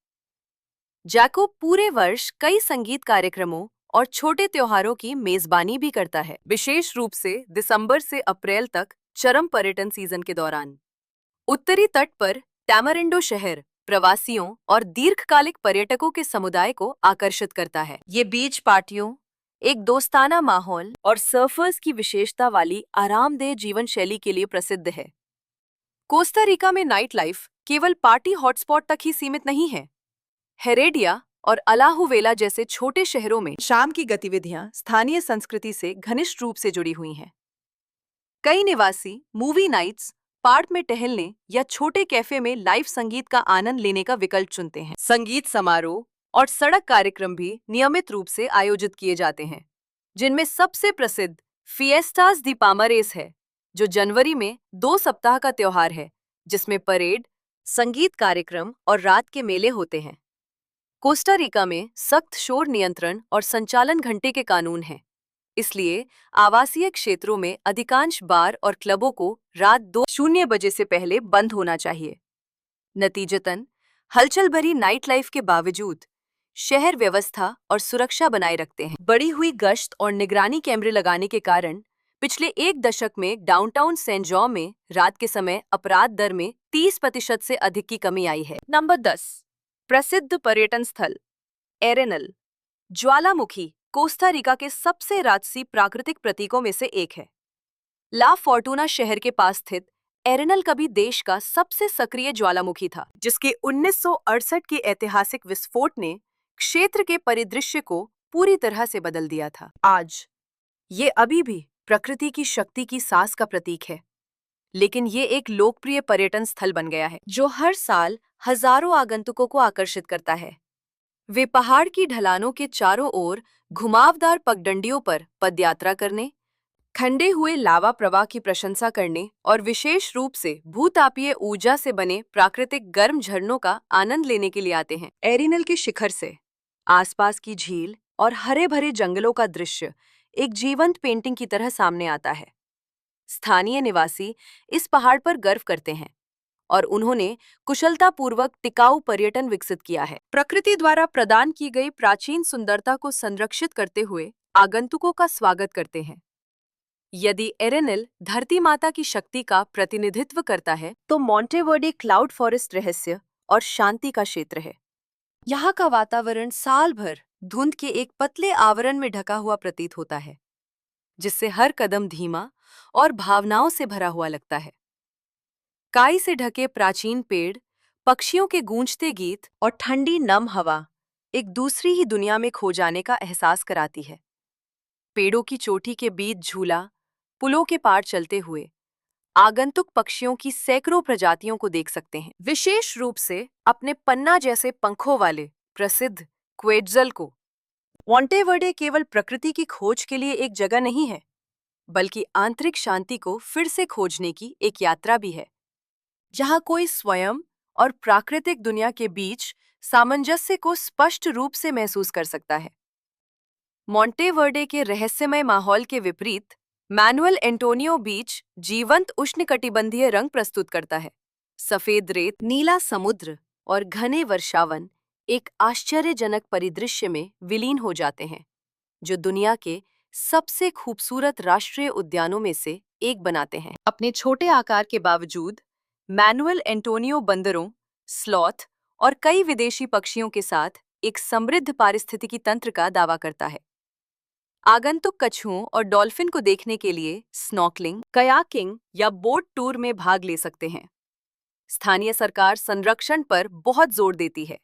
जैको पूरे वर्ष कई संगीत कार्यक्रमों और छोटे त्योहारों की मेजबानी भी करता है, विशेष रूप से दिसंबर से अप्रैल तक चरम पर्यटन सीजन के दौरान। उत्तरी तट पर टैमारिंडो शहर प्रवासियों और दीर्घकालिक पर्यटकों के समुदाय को आकर्षित करता है। ये बीच पार्टियों, एक दोस्ताना माहौल और सर्फर्स की विशेषता वाली आरामदेह जीवन शैली के लिए प्रसिद्ध है। कोस्टा रिका में नाइट लाइफ केवल पार्टी हॉटस्पॉट तक ही सीमित नहीं है। हेरेडिया और अलाहुवेला जैसे छोटे शहरों में शाम की गतिविधियां स्थानीय संस्कृति से घनिष्ठ रूप से जुड़ी हुई हैं। कई निवासी मूवी नाइट्स, पार्क में टहलने या छोटे कैफे में लाइव संगीत का आनंद लेने का विकल्प चुनते हैं। संगीत समारोह और सड़क कार्यक्रम भी नियमित रूप से आयोजित किए जाते हैं, जिनमें सबसे प्रसिद्ध फिएस्टास दी पामारेस है, जो जनवरी में 2 सप्ताह का त्योहार है, जिसमें परेड, संगीत कार्यक्रम और रात के मेले होते हैं। कोस्टा रिका में सख्त शोर नियंत्रण और संचालन घंटे के कानून हैं, इसलिए आवासीय क्षेत्रों में अधिकांश बार और क्लबों को रात 2:00 बजे से पहले बंद होना चाहिए। नतीजतन हलचल भरी नाइट लाइफ के बावजूद शहर व्यवस्था और सुरक्षा बनाए रखते हैं। बढ़ी हुई गश्त और निगरानी कैमरे लगाने के कारण पिछले 1 दशक में डाउनटाउन सैन जो में रात के समय अपराध दर में 30% से अधिक की कमी आई है। नंबर 10, प्रसिद्ध पर्यटन स्थल एरेनल। ज्वालामुखी कोस्टा रिका के सबसे राजसी प्राकृतिक प्रतीकों में से एक है। ला फोर्टूना शहर के पास स्थित एरेनल कभी देश का सबसे सक्रिय ज्वालामुखी था, जिसके 1968 के ऐतिहासिक विस्फोट ने क्षेत्र के परिदृश्य को पूरी तरह से बदल दिया था। आज ये अभी भी प्रकृति की शक्ति की सास का प्रतीक है, लेकिन ये एक लोकप्रिय पर्यटन स्थल बन गया है, जो हर साल हजारों आगंतुकों को आकर्षित करता है। वे पहाड़ की ढलानों के चारों ओर घुमावदार पगडंडियों पर पदयात्रा करने, ठंडे हुए लावा प्रवाह की प्रशंसा करने और विशेष रूप से भूतापीय ऊर्जा से बने प्राकृतिक गर्म झरनों का आनंद लेने के लिए आते हैं। एरिनल के शिखर से आसपास की झील और हरे भरे जंगलों का दृश्य एक जीवंत पेंटिंग की तरह सामने आता है। स्थानीय निवासी इस पहाड़ पर गर्व करते हैं और उन्होंने कुशलतापूर्वक टिकाऊ पर्यटन विकसित किया है। प्रकृति द्वारा प्रदान की गई प्राचीन सुंदरता को संरक्षित करते हुए आगंतुकों का स्वागत करते हैं। यदि एरेनिल धरती माता की शक्ति का प्रतिनिधित्व करता है, तो मोंटेवर्डे क्लाउड फॉरेस्ट रहस्य और शांति का क्षेत्र है। यहाँ का वातावरण साल भर धुंध के एक पतले आवरण में ढका हुआ प्रतीत होता है, जिससे हर कदम धीमा और भावनाओं से भरा हुआ लगता है। काई से ढके प्राचीन पेड़, पक्षियों के गूंजते गीत और ठंडी नम हवा एक दूसरी ही दुनिया में खो जाने का एहसास कराती है। पेड़ों की चोटी के बीच झूला, पुलों के पार चलते हुए आगंतुक पक्षियों की सैकड़ों प्रजातियों को देख सकते हैं। विशेष रूप से अपने पन्ना जैसे पंखों वाले प्रसिद्ध क्वेट्ज़ल को। मोंटेवर्डे केवल प्रकृति की खोज के लिए एक जगह नहीं है, बल्कि आंतरिक शांति को फिर से खोजने की एक यात्रा भी है, जहाँ कोई स्वयं और प्राकृतिक दुनिया के बीच सामंजस्य को स्पष्ट रूप से महसूस कर सकता है। मोंटेवर्डे के रहस्यमय माहौल के विपरीत मैनुएल एंटोनियो बीच जीवंत उष्णकटिबंधीय रंग प्रस्तुत करता है। सफेद रेत, नीला समुद्र और घने वर्षावन एक आश्चर्यजनक परिदृश्य में विलीन हो जाते हैं, जो दुनिया के सबसे खूबसूरत राष्ट्रीय उद्यानों में से एक बनाते हैं। अपने छोटे आकार के बावजूद मैनुएल एंटोनियो बंदरों, स्लॉथ और कई विदेशी पक्षियों के साथ एक समृद्ध पारिस्थितिकी तंत्र का दावा करता है। आगंतुक कछुओं और डॉल्फिन को देखने के लिए स्नॉर्कलिंग, कयाकिंग या बोट टूर में भाग ले सकते हैं। स्थानीय सरकार संरक्षण पर बहुत जोर देती है।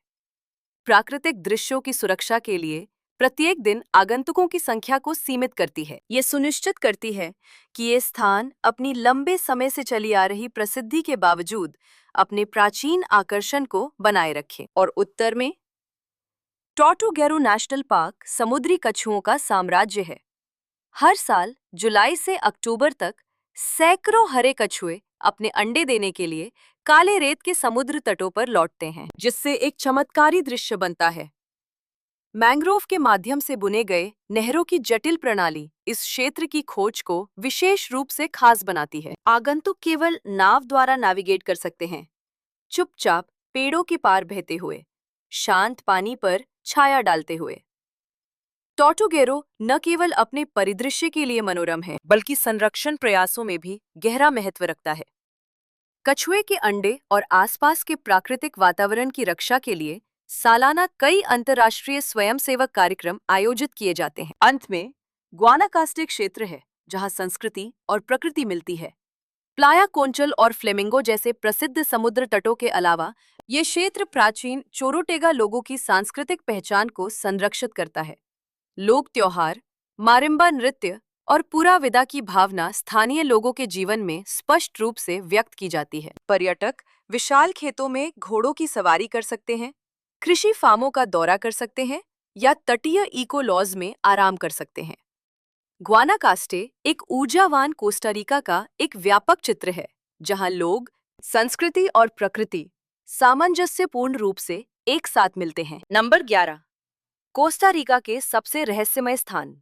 प्राकृतिक दृश्यों की सुरक्षा के लिए प्रत्येक दिन आगंतुकों की संख्या को सीमित करती है। ये सुनिश्चित करती है कि ये स्थान अपनी लंबे समय से चली आ रही प्रसिद्धि के बावजूद अपने प्राचीन आकर्षण को बनाए रखे। और उत्तर में टॉर्टुगेरो नेशनल पार्क समुद्री कछुओं का साम्राज्य है। हर साल जुलाई से अक्टूबर तक सैकड़ों हरे कछुए अपने अंडे देने के लिए काले रेत के समुद्र तटों पर लौटते हैं, जिससे एक चमत्कारी दृश्य बनता है। मैंग्रोव के माध्यम से बुने गए नहरों की जटिल प्रणाली इस क्षेत्र की खोज को विशेष रूप से खास बनाती है। आगंतुक केवल नाव द्वारा नेविगेट कर सकते हैं, चुपचाप पेड़ों के पार बहते हुए, शांत पानी पर छाया डालते हुए। टॉर्टुगेरो न केवल अपने परिदृश्य के लिए मनोरम है, बल्कि संरक्षण प्रयासों में भी गहरा महत्व रखता है। कछुए के अंडे और आसपास के प्राकृतिक वातावरण की रक्षा के लिए सालाना कई अंतर्राष्ट्रीय स्वयंसेवक कार्यक्रम आयोजित किए जाते हैं। अंत में ग्वानाकास्टे क्षेत्र है, जहां संस्कृति और प्रकृति मिलती है। प्लाया कोंचल और फ्लेमिंगो जैसे प्रसिद्ध समुद्र तटों के अलावा ये क्षेत्र प्राचीन चोरोटेगा लोगों की सांस्कृतिक पहचान को संरक्षित करता है। लोक त्योहार, मारिम्बा नृत्य और पूरा विदा की भावना स्थानीय लोगों के जीवन में स्पष्ट रूप से व्यक्त की जाती है। पर्यटक विशाल खेतों में घोड़ों की सवारी कर सकते हैं, कृषि फार्मों का दौरा कर सकते हैं या तटीय इको लॉज में आराम कर सकते हैं। ग्वानाकास्टे एक ऊर्जावान कोस्टा रिका का एक व्यापक चित्र है, जहां लोग, संस्कृति और प्रकृति सामंजस्यपूर्ण रूप से एक साथ मिलते हैं। नंबर 11, कोस्टा रिका के सबसे रहस्यमय स्थान।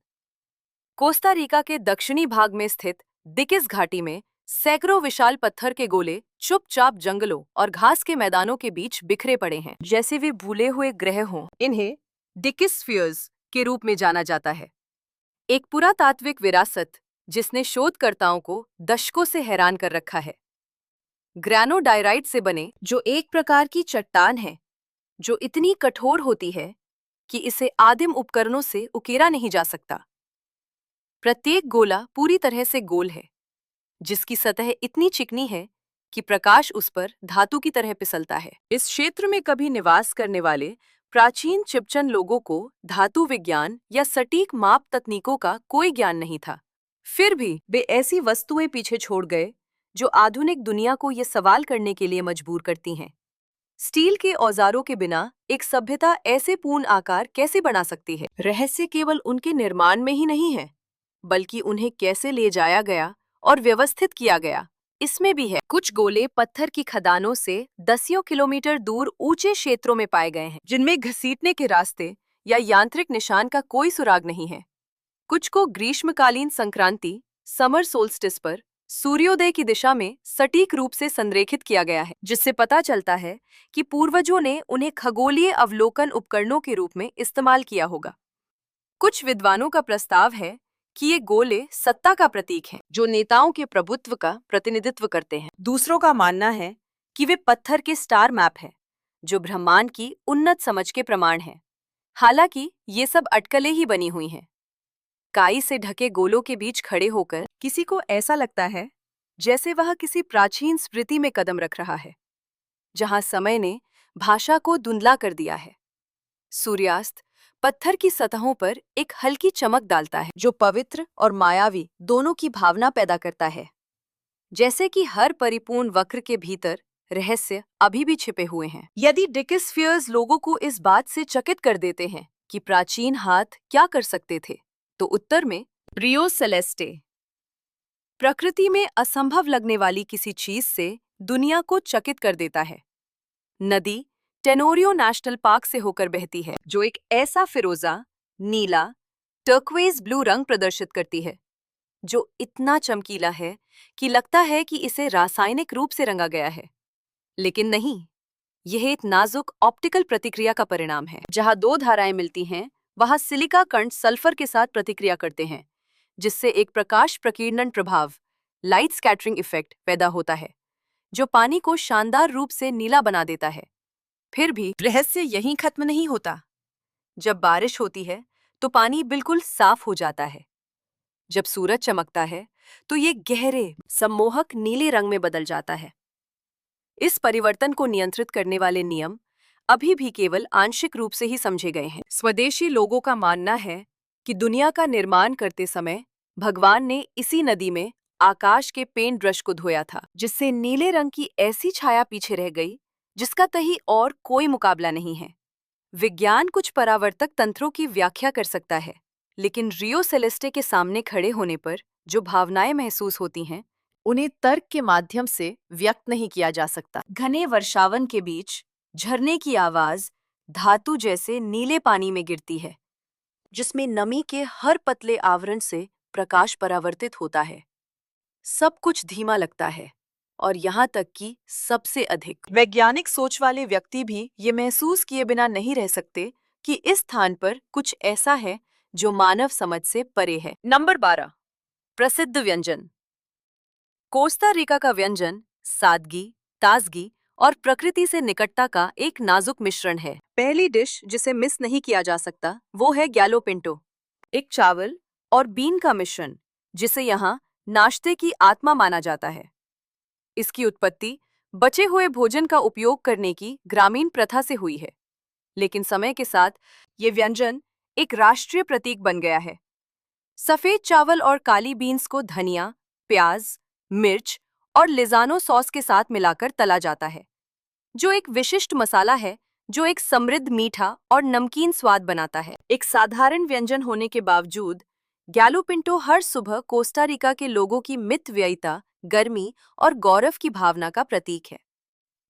कोस्टा रिका के दक्षिणी भाग में स्थित दिकिस घाटी में सैकड़ों विशाल पत्थर के गोले चुपचाप जंगलों और घास के मैदानों के बीच बिखरे पड़े हैं, जैसे वे भूले हुए ग्रह हों। इन्हें डिकिस स्फीयर्स के रूप में जाना जाता है, एक पुरातात्विक विरासत जिसने शोधकर्ताओं को दशकों से हैरान कर रखा है। ग्रैनोडायराइट से बने, जो एक प्रकार की चट्टान है जो इतनी कठोर होती है कि इसे आदिम उपकरणों से उकेरा नहीं जा सकता। प्रत्येक गोला पूरी तरह से गोल है, जिसकी सतह इतनी चिकनी है कि प्रकाश उस पर धातु की तरह फिसलता है। इस क्षेत्र में कभी निवास करने वाले प्राचीन चिपचन लोगों को धातु विज्ञान या सटीक माप तकनीकों का कोई ज्ञान नहीं था। फिर भी वे ऐसी वस्तुएं पीछे छोड़ गए जो आधुनिक दुनिया को ये सवाल करने के लिए मजबूर करती हैं। स्टील के औजारों के बिना एक सभ्यता ऐसे पूर्ण आकार कैसे बना सकती है? रहस्य केवल उनके निर्माण में ही नहीं है, बल्कि उन्हें कैसे ले जाया गया और व्यवस्थित किया गया, इसमें भी है। कुछ गोले पत्थर की खदानों से दसियों किलोमीटर दूर ऊंचे क्षेत्रों में पाए गए हैं, जिनमें घसीटने के रास्ते या यांत्रिक निशान का कोई सुराग नहीं है। कुछ को ग्रीष्मकालीन संक्रांति, समर सोल्स्टिस पर सूर्योदय की दिशा में सटीक रूप से संरेखित किया गया है, जिससे पता चलता है कि पूर्वजों ने उन्हें खगोलीय अवलोकन उपकरणों के रूप में इस्तेमाल किया होगा। कुछ विद्वानों का प्रस्ताव है कि ये गोले सत्ता का प्रतीक हैं, जो नेताओं के प्रभुत्व का प्रतिनिधित्व करते हैं। दूसरों का मानना है कि वे पत्थर के स्टार मैप हैं, जो ब्रह्मांड की उन्नत समझ के प्रमाण हैं। हालांकि ये सब अटकलें ही बनी हुई हैं। काई से ढके गोलों के बीच खड़े होकर किसी को ऐसा लगता है जैसे वह किसी प्राचीन स्मृति में कदम रख रहा है, जहां समय ने भाषा को धुंधला कर दिया है। सूर्यास्त पत्थर की सतहों पर एक हल्की चमक डालता है, जो पवित्र और मायावी दोनों की भावना पैदा करता है। जैसे कि हर परिपूर्ण वक्र के भीतर रहस्य अभी भी छिपे हुए हैं। यदि डिकिस्फियर्स लोगों को इस बात से चकित कर देते हैं कि प्राचीन हाथ क्या कर सकते थे, तो उत्तर में रियो सेलेस्टे, प्रकृति में असंभव लगने वाली किसी चीज से दुनिया को चकित कर देता है। नदी टेनोरियो नेशनल पार्क से होकर बहती है, जो एक ऐसा फिरोजा, नीला, टर्क्वेज ब्लू रंग प्रदर्शित करती है, जो इतना चमकीला है कि लगता है कि इसे रासायनिक रूप से रंगा गया है। लेकिन नहीं, यह एक नाजुक ऑप्टिकल प्रतिक्रिया का परिणाम है। जहां दो धाराएं मिलती हैं, वहां सिलिका कण सल्फर के साथ प्रतिक्रिया करते हैं, जिससे एक प्रकाश प्रकीर्णन प्रभाव, लाइट स्कैटरिंग इफेक्ट पैदा होता है, जो पानी को शानदार रूप से नीला बना देता है। फिर भी रहस्य यहीं खत्म नहीं होता। जब बारिश होती है तो पानी बिल्कुल साफ हो जाता है। जब सूरज चमकता है तो ये गहरे, सम्मोहक नीले रंग में बदल जाता है। इस परिवर्तन को नियंत्रित करने वाले नियम अभी भी केवल आंशिक रूप से ही समझे गए हैं। स्वदेशी लोगों का मानना है कि दुनिया का निर्माण करते समय भगवान ने इसी नदी में आकाश के पेंट ब्रश को धोया था, जिससे नीले रंग की ऐसी छाया पीछे रह गई जिसका कहीं और कोई मुकाबला नहीं है। विज्ञान कुछ परावर्तक तंत्रों की व्याख्या कर सकता है, लेकिन रियो सेलेस्टे के सामने खड़े होने पर जो भावनाएं महसूस होती हैं, उन्हें तर्क के माध्यम से व्यक्त नहीं किया जा सकता। घने वर्षावन के बीच झरने की आवाज धातु जैसे नीले पानी में गिरती है, जिसमें नमी के हर पतले आवरण से प्रकाश परावर्तित होता है। सब कुछ धीमा लगता है, और यहाँ तक कि सबसे अधिक वैज्ञानिक सोच वाले व्यक्ति भी ये महसूस किए बिना नहीं रह सकते कि इस स्थान पर कुछ ऐसा है जो मानव समझ से परे है। नंबर 12, प्रसिद्ध व्यंजन। कोस्टा रिका का व्यंजन सादगी, ताजगी और प्रकृति से निकटता का एक नाजुक मिश्रण है। पहली डिश जिसे मिस नहीं किया जा सकता वो है गैलो पिंटो, एक चावल और बीन का मिश्रण जिसे यहाँ नाश्ते की आत्मा माना जाता है। इसकी उत्पत्ति बचे हुए भोजन का उपयोग करने की ग्रामीण प्रथा से हुई है, लेकिन समय के साथ ये व्यंजन एक राष्ट्रीय प्रतीक बन गया है। सफेद चावल और काली बीन्स को धनिया, प्याज, मिर्च और लिजानो सॉस के साथ मिलाकर तला जाता है, जो एक विशिष्ट मसाला है जो एक समृद्ध मीठा और नमकीन स्वाद बनाता है। एक साधारण व्यंजन होने के बावजूद गैलो पिंटो हर सुबह कोस्टा रिका के लोगों की मितव्ययिता, गर्मी और गौरव की भावना का प्रतीक है।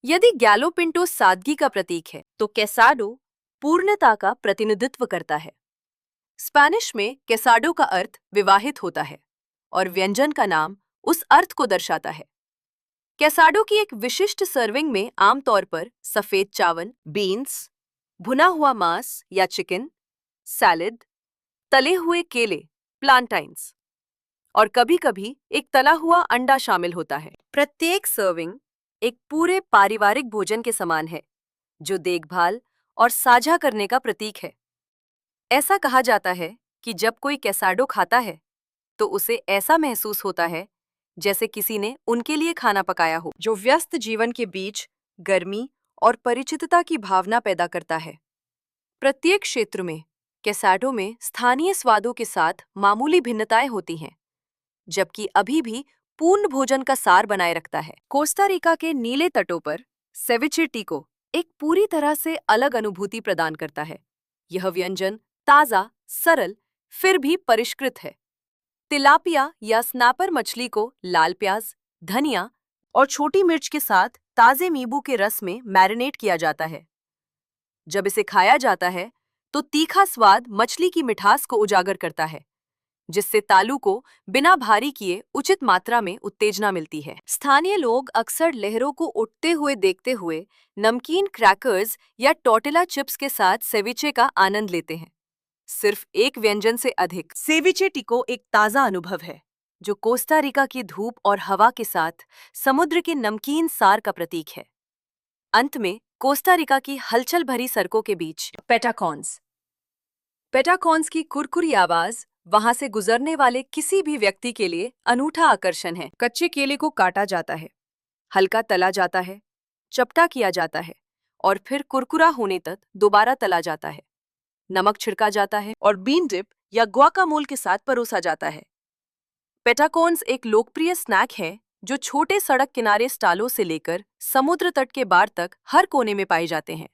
यदि गैलो पिंटो सादगी का प्रतीक है, तो कैसाडो पूर्णता का प्रतिनिधित्व करता है। स्पेनिश में कैसाडो का अर्थ विवाहित होता है, और व्यंजन का नाम उस अर्थ को दर्शाता है। कैसाडो की एक विशिष्ट सर्विंग में आमतौर पर सफेद चावल, बीन्स, भुना हुआ मांस या चिकन, सैलेड, तले हुए केले, प्लांटाइन्स और कभी-कभी एक तला हुआ अंडा शामिल होता है। प्रत्येक सर्विंग एक पूरे पारिवारिक भोजन के समान है, जो देखभाल और साझा करने का प्रतीक है। ऐसा कहा जाता है कि जब कोई कैसाडो खाता है, तो उसे ऐसा महसूस होता है जैसे किसी ने उनके लिए खाना पकाया हो, जो व्यस्त जीवन के बीच गर्मी और परिचितता की भावना पैदा करता है। प्रत्येक क्षेत्र में कैसाडो में स्थानीय स्वादों के साथ मामूली भिन्नताएं होती हैं, जबकि अभी भी पूर्ण भोजन का सार बनाए रखता है। कोस्टा रिका के नीले तटों पर सेविचे टिको एक पूरी तरह से अलग अनुभूति प्रदान करता है। यह व्यंजन ताज़ा, सरल, फिर भी परिष्कृत है। तिलापिया या स्नैपर मछली को लाल प्याज, धनिया और छोटी मिर्च के साथ ताजे नींबू के रस में मैरिनेट किया जाता है। जब इसे खाया जाता है तो तीखा स्वाद मछली की मिठास को उजागर करता है, जिससे तालू को बिना भारी किए उचित मात्रा में उत्तेजना मिलती है। स्थानीय लोग अक्सर लहरों को उठते हुए देखते हुए नमकीन क्रैकर्स या टॉर्टिला चिप्स के साथ सेविचे का आनंद लेते हैं। सिर्फ एक व्यंजन से अधिक। सेविचे टिको एक ताज़ा अनुभव है जो कोस्टा रिका की धूप और हवा के साथ समुद्र के नमकीन सार का प्रतीक है। अंत में कोस्टा रिका की हलचल भरी सड़कों के बीच पेटाकॉन्स। पेटाकॉन्स की कुरकुरी आवाज वहां से गुजरने वाले किसी भी व्यक्ति के लिए अनूठा आकर्षण है। कच्चे केले को काटा जाता है, हल्का तला जाता है, चपटा किया जाता है और फिर कुरकुरा होने तक दोबारा तला जाता है। नमक छिड़का जाता है और बीन डिप या गुआकामोल के साथ परोसा जाता है। पेटाकॉन्स एक लोकप्रिय स्नैक है जो छोटे सड़क किनारे स्टालों से लेकर समुद्र तट के बार तक हर कोने में पाए जाते हैं।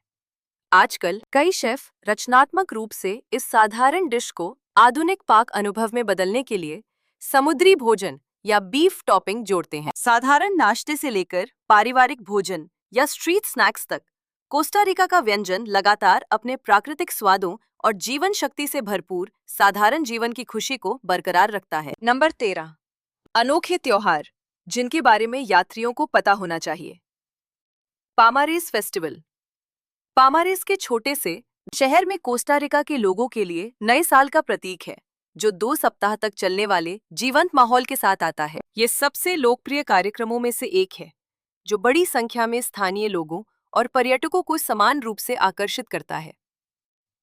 आजकल कई शेफ रचनात्मक रूप से इस साधारण डिश को आधुनिक पाक अनुभव में बदलने के लिए समुद्री भोजन या बीफ टॉपिंग जोड़ते हैं। साधारण नाश्ते से लेकर पारिवारिक भोजन या स्ट्रीट स्नैक्स तक कोस्टा रिका का व्यंजन लगातार अपने प्राकृतिक स्वादों और जीवन शक्ति से भरपूर साधारण जीवन की खुशी को बरकरार रखता है। नंबर 13, अनोखे त्योहार जिनके बारे में यात्रियों को पता होना चाहिए। पामारेस फेस्टिवल। पामारेस के छोटे से शहर में कोस्टा रिका के लोगों के लिए नए साल का प्रतीक है, जो 2 सप्ताह तक चलने वाले जीवंत माहौल के साथ आता है। ये सबसे लोकप्रिय कार्यक्रमों में से एक है, जो बड़ी संख्या में स्थानीय लोगों और पर्यटकों को समान रूप से आकर्षित करता है।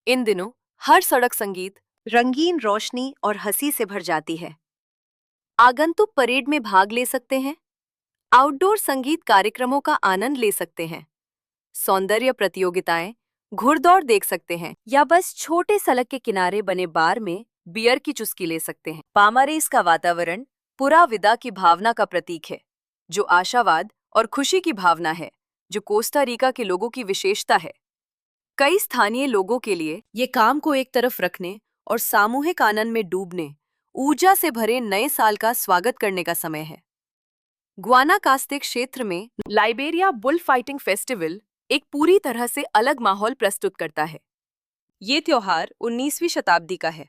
इन दिनों हर सड़क संगीत, रंगीन रोशनी और हंसी से भर जाती है। आगंतुक परेड में भाग ले सकते हैं, आउटडोर संगीत कार्यक्रमों का आनंद ले सकते हैं, सौंदर्य प्रतियोगिताएं, घुड़दौड़ देख सकते हैं या बस छोटे सड़क के किनारे बने बार में बियर की चुस्की ले सकते हैं। पामारेस का वातावरण पूरा विदा की भावना का प्रतीक है, जो आशावाद और खुशी की भावना है, जो कोस्टा रिका के लोगों की विशेषता है। कई स्थानीय लोगों के लिए ये काम को एक तरफ रखने और सामूहिक आनंद में डूबने, ऊर्जा से भरे नए साल का स्वागत करने का समय है। गुआनाकास्ते क्षेत्र में लाइबेरिया बुल फाइटिंग फेस्टिवल एक पूरी तरह से अलग माहौल प्रस्तुत करता है। ये त्योहार 19वीं शताब्दी का है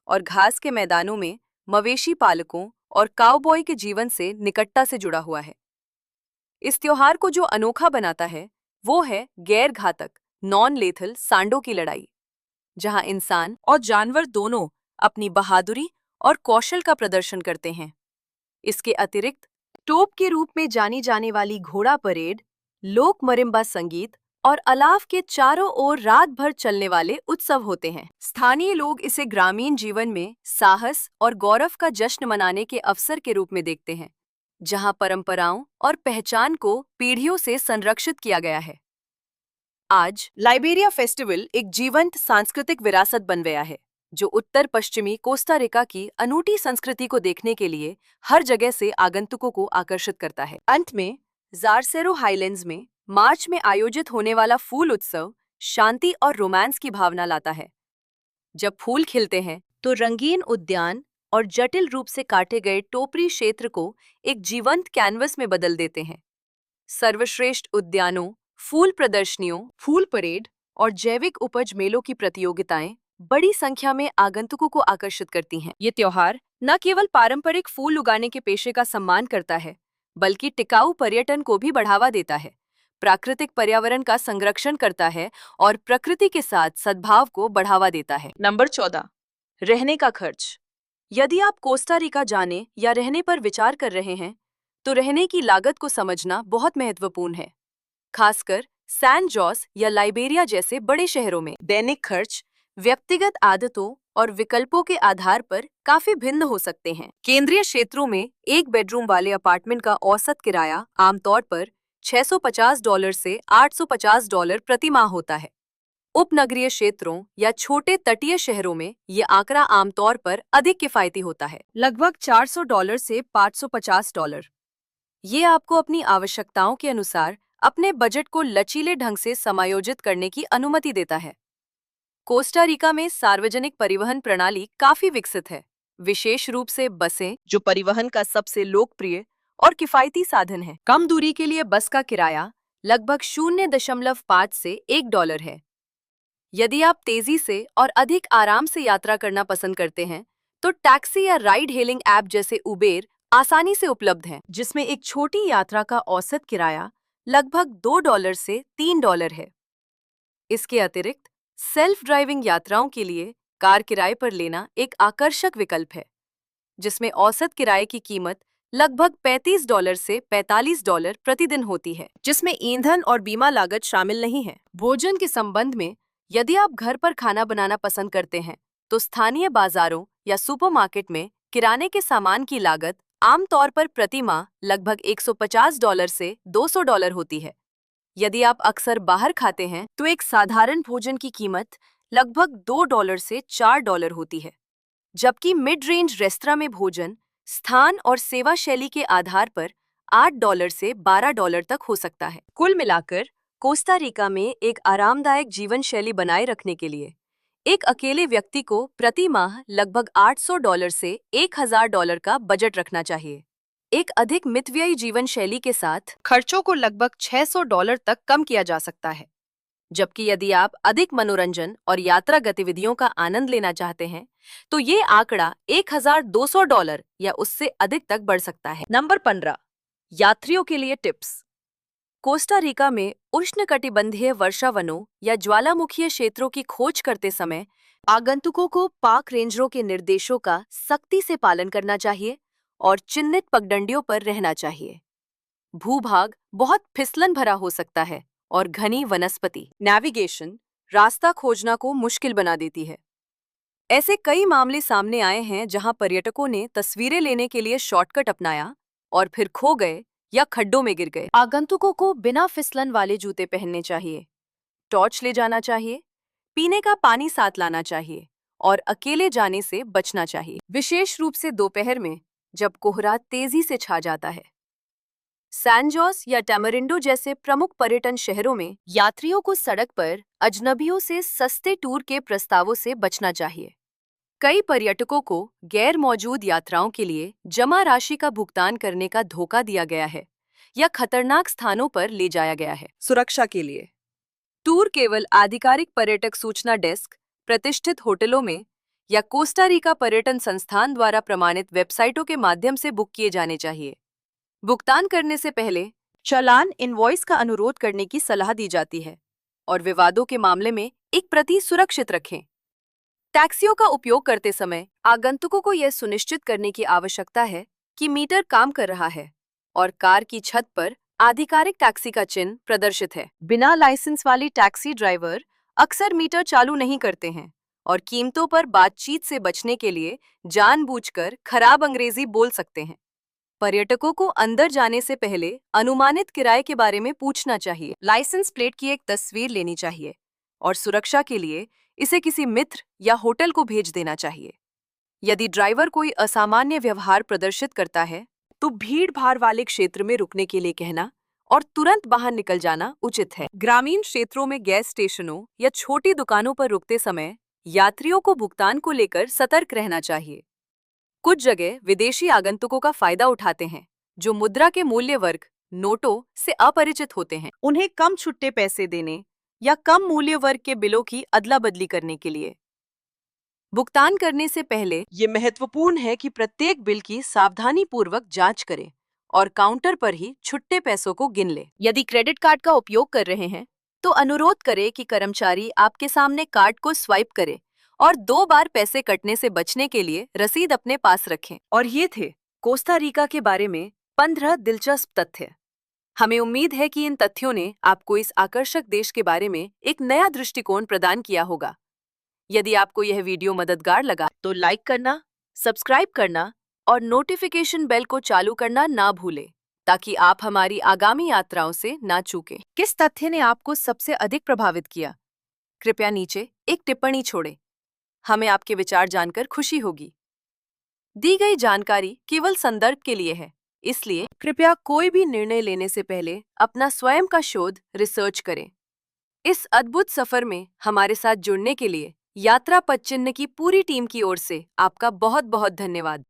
और घास के मैदानों में मवेशी पालकों और काउबॉय के जीवन से निकटता से जुड़ा हुआ है। इस त्योहार को जो अनोखा बनाता है वो है गैर घातक नॉन लेथल सांडों की लड़ाई, जहां इंसान और जानवर दोनों अपनी बहादुरी और कौशल का प्रदर्शन करते हैं। इसके अतिरिक्त टोप के रूप में जानी जाने वाली घोड़ा परेड, लोक मरिम्बा संगीत और अलाव के चारों ओर रात भर चलने वाले उत्सव होते हैं। स्थानीय लोग इसे ग्रामीण जीवन में साहस और गौरव का जश्न मनाने के अवसर के रूप में देखते हैं, जहां परंपराओं और पहचान को पीढ़ियों से संरक्षित किया गया है। आज लाइबेरिया फेस्टिवल एक जीवंत सांस्कृतिक विरासत बन गया है, जो उत्तर पश्चिमी कोस्टा रिका की अनूठी संस्कृति को देखने के लिए हर जगह से आगंतुकों को आकर्षित करता है। अंत में ज़ारसेरो हाईलैंड्स में मार्च में आयोजित होने वाला फूल उत्सव शांति और रोमांस की भावना लाता है। जब फूल खिलते हैं तो रंगीन उद्यान और जटिल रूप से काटे गए टोपरी क्षेत्र को एक जीवंत कैनवस में बदल देते हैं। सर्वश्रेष्ठ उद्यानों, फूल प्रदर्शनियों, फूल परेड और जैविक उपज मेलों की प्रतियोगिताएं बड़ी संख्या में आगंतुकों को आकर्षित करती हैं। ये त्योहार न केवल पारंपरिक फूल उगाने के पेशे का सम्मान करता है, बल्कि टिकाऊ पर्यटन को भी बढ़ावा देता है, प्राकृतिक पर्यावरण का संरक्षण करता है और प्रकृति के साथ सद्भाव को बढ़ावा देता है। नंबर 14, रहने का खर्च। यदि आप कोस्टा रिका जाने या रहने पर विचार कर रहे हैं, तो रहने की लागत को समझना बहुत महत्वपूर्ण है। खासकर सैन जोस या लाइबेरिया जैसे बड़े शहरों में दैनिक खर्च व्यक्तिगत आदतों और विकल्पों के आधार पर काफी भिन्न हो सकते हैं। केंद्रीय क्षेत्रों में एक बेडरूम वाले अपार्टमेंट का औसत किराया आमतौर पर $650 से $850 प्रति माह होता है। उपनगरीय क्षेत्रों या छोटे तटीय शहरों में ये आंकड़ा आमतौर पर अधिक किफायती होता है, लगभग $400 से $550। ये आपको अपनी आवश्यकताओं के अनुसार अपने बजट को लचीले ढंग से समायोजित करने की अनुमति देता है। कोस्टा रिका में सार्वजनिक परिवहन प्रणाली काफी विकसित है, विशेष रूप से बसें, जो परिवहन का सबसे लोकप्रिय और किफायती साधन है। कम दूरी के लिए बस का किराया लगभग 0.5 से $1 है। यदि आप तेजी से और अधिक आराम से यात्रा करना पसंद करते हैं, तो टैक्सी या राइड हेलिंग ऐप जैसे उबेर आसानी से उपलब्ध हैं, जिसमें एक छोटी यात्रा का औसत किराया लगभग $2 से $3 है। इसके अतिरिक्त सेल्फ ड्राइविंग यात्राओं के लिए कार किराए पर लेना एक आकर्षक विकल्प है, जिसमें औसत किराए की कीमत लगभग $35 से $45 प्रतिदिन होती है, जिसमें ईंधन और बीमा लागत शामिल नहीं है। भोजन के संबंध में, यदि आप घर पर खाना बनाना पसंद करते हैं, तो स्थानीय बाजारों या सुपरमार्केट में किराने के सामान की लागत आमतौर पर प्रति माह लगभग $150 से $200 होती है। यदि आप अक्सर बाहर खाते हैं, तो एक साधारण भोजन की कीमत लगभग $2 से $4 होती है, जबकि मिड रेंज रेस्तरां में भोजन स्थान और सेवा शैली के आधार पर $8 से $12 तक हो सकता है। कुल मिलाकर कोस्टा रिका में एक आरामदायक जीवन शैली बनाए रखने के लिए एक अकेले व्यक्ति को प्रति माह लगभग $800 से $1000 का बजट रखना चाहिए। एक अधिक मितव्ययी जीवन शैली के साथ खर्चों को लगभग $600 तक कम किया जा सकता है, जबकि यदि आप अधिक मनोरंजन और यात्रा गतिविधियों का आनंद लेना चाहते हैं, तो ये आंकड़ा $1200 या उससे अधिक तक बढ़ सकता है। नंबर 15, यात्रियों के लिए टिप्स। कोस्टा रिका में उष्णकटिबंधीय वर्षावनों या ज्वालामुखीय क्षेत्रों की खोज करते समय आगंतुकों को पार्क रेंजरों के निर्देशों का सख्ती से पालन करना चाहिए और चिन्हित पगडंडियों पर रहना चाहिए। भूभाग बहुत फिसलन भरा हो सकता है और घनी वनस्पति नेविगेशन रास्ता खोजना को मुश्किल बना देती है। ऐसे कई मामले सामने आए हैं जहां पर्यटकों ने तस्वीरें लेने के लिए शॉर्टकट अपनाया और फिर खो गए या खड्डों में गिर गए। आगंतुकों को बिना फिसलन वाले जूते पहनने चाहिए, टॉर्च ले जाना चाहिए, पीने का पानी साथ लाना चाहिए और अकेले जाने से बचना चाहिए, विशेष रूप से दोपहर में जब कोहरा तेजी से छा जाता है। सैन जोस या टैमरिंडो जैसे प्रमुख पर्यटन शहरों में यात्रियों को सड़क पर अजनबियों से सस्ते टूर के प्रस्तावों से बचना चाहिए। कई पर्यटकों को गैर मौजूद यात्राओं के लिए जमा राशि का भुगतान करने का धोखा दिया गया है या खतरनाक स्थानों पर ले जाया गया है। सुरक्षा के लिए टूर केवल आधिकारिक पर्यटक सूचना डेस्क, प्रतिष्ठित होटलों में या कोस्टा रिका पर्यटन संस्थान द्वारा प्रमाणित वेबसाइटों के माध्यम से बुक किए जाने चाहिए। भुगतान करने से पहले चालान इनवॉइस का अनुरोध करने की सलाह दी जाती है और विवादों के मामले में एक प्रति सुरक्षित रखें। टैक्सियों का उपयोग करते समय आगंतुकों को यह सुनिश्चित करने की आवश्यकता है कि मीटर काम कर रहा है और कार की छत पर आधिकारिक टैक्सी का चिन्ह प्रदर्शित है। बिना लाइसेंस वाली टैक्सी ड्राइवर अक्सर मीटर चालू नहीं करते हैं और कीमतों पर बातचीत से बचने के लिए जानबूझकर खराब अंग्रेजी बोल सकते हैं। पर्यटकों को अंदर जाने से पहले अनुमानित किराए के बारे में पूछना चाहिए। लाइसेंस प्लेट की एक तस्वीर लेनी चाहिए और सुरक्षा के लिए इसे किसी मित्र या होटल को भेज देना चाहिए। यदि ड्राइवर कोई असामान्य व्यवहार प्रदर्शित करता है, तो भीड़-भाड़ वाले क्षेत्र में रुकने के लिए कहना और तुरंत बाहर निकल जाना उचित है। ग्रामीण क्षेत्रों में गैस स्टेशनों या छोटी दुकानों पर रुकते समय यात्रियों को भुगतान को लेकर सतर्क रहना चाहिए। कुछ जगह विदेशी आगंतुकों का फायदा उठाते हैं, जो मुद्रा के मूल्य वर्ग नोटों से अपरिचित होते हैं। उन्हें कम छुट्टे पैसे देने या कम मूल्य वर्ग के बिलों की अदला बदली करने के लिए भुगतान करने से पहले ये महत्वपूर्ण है कि प्रत्येक बिल की सावधानीपूर्वक जांच करें और काउंटर पर ही छुट्टे पैसों को गिन लें। यदि क्रेडिट कार्ड का उपयोग कर रहे हैं, तो अनुरोध करें कि कर्मचारी आपके सामने कार्ड को स्वाइप करे और 2 बार पैसे कटने से बचने के लिए रसीद अपने पास रखें। और ये थे कोस्टा रिका के बारे में 15 दिलचस्प तथ्य। हमें उम्मीद है कि इन तथ्यों ने आपको इस आकर्षक देश के बारे में एक नया दृष्टिकोण प्रदान किया होगा। यदि आपको यह वीडियो मददगार लगा, तो लाइक करना, सब्सक्राइब करना और नोटिफिकेशन बेल को चालू करना ना भूलें, ताकि आप हमारी आगामी यात्राओं से ना चूकें। किस तथ्य ने आपको सबसे अधिक प्रभावित किया? कृपया नीचे एक टिप्पणी छोड़ें। हमें आपके विचार जानकर खुशी होगी। दी गई जानकारी केवल संदर्भ के लिए है, इसलिए कृपया कोई भी निर्णय लेने से पहले अपना स्वयं का शोध रिसर्च करें। इस अद्भुत सफर में हमारे साथ जुड़ने के लिए यात्रा पदचिह्न की पूरी टीम की ओर से आपका बहुत बहुत धन्यवाद।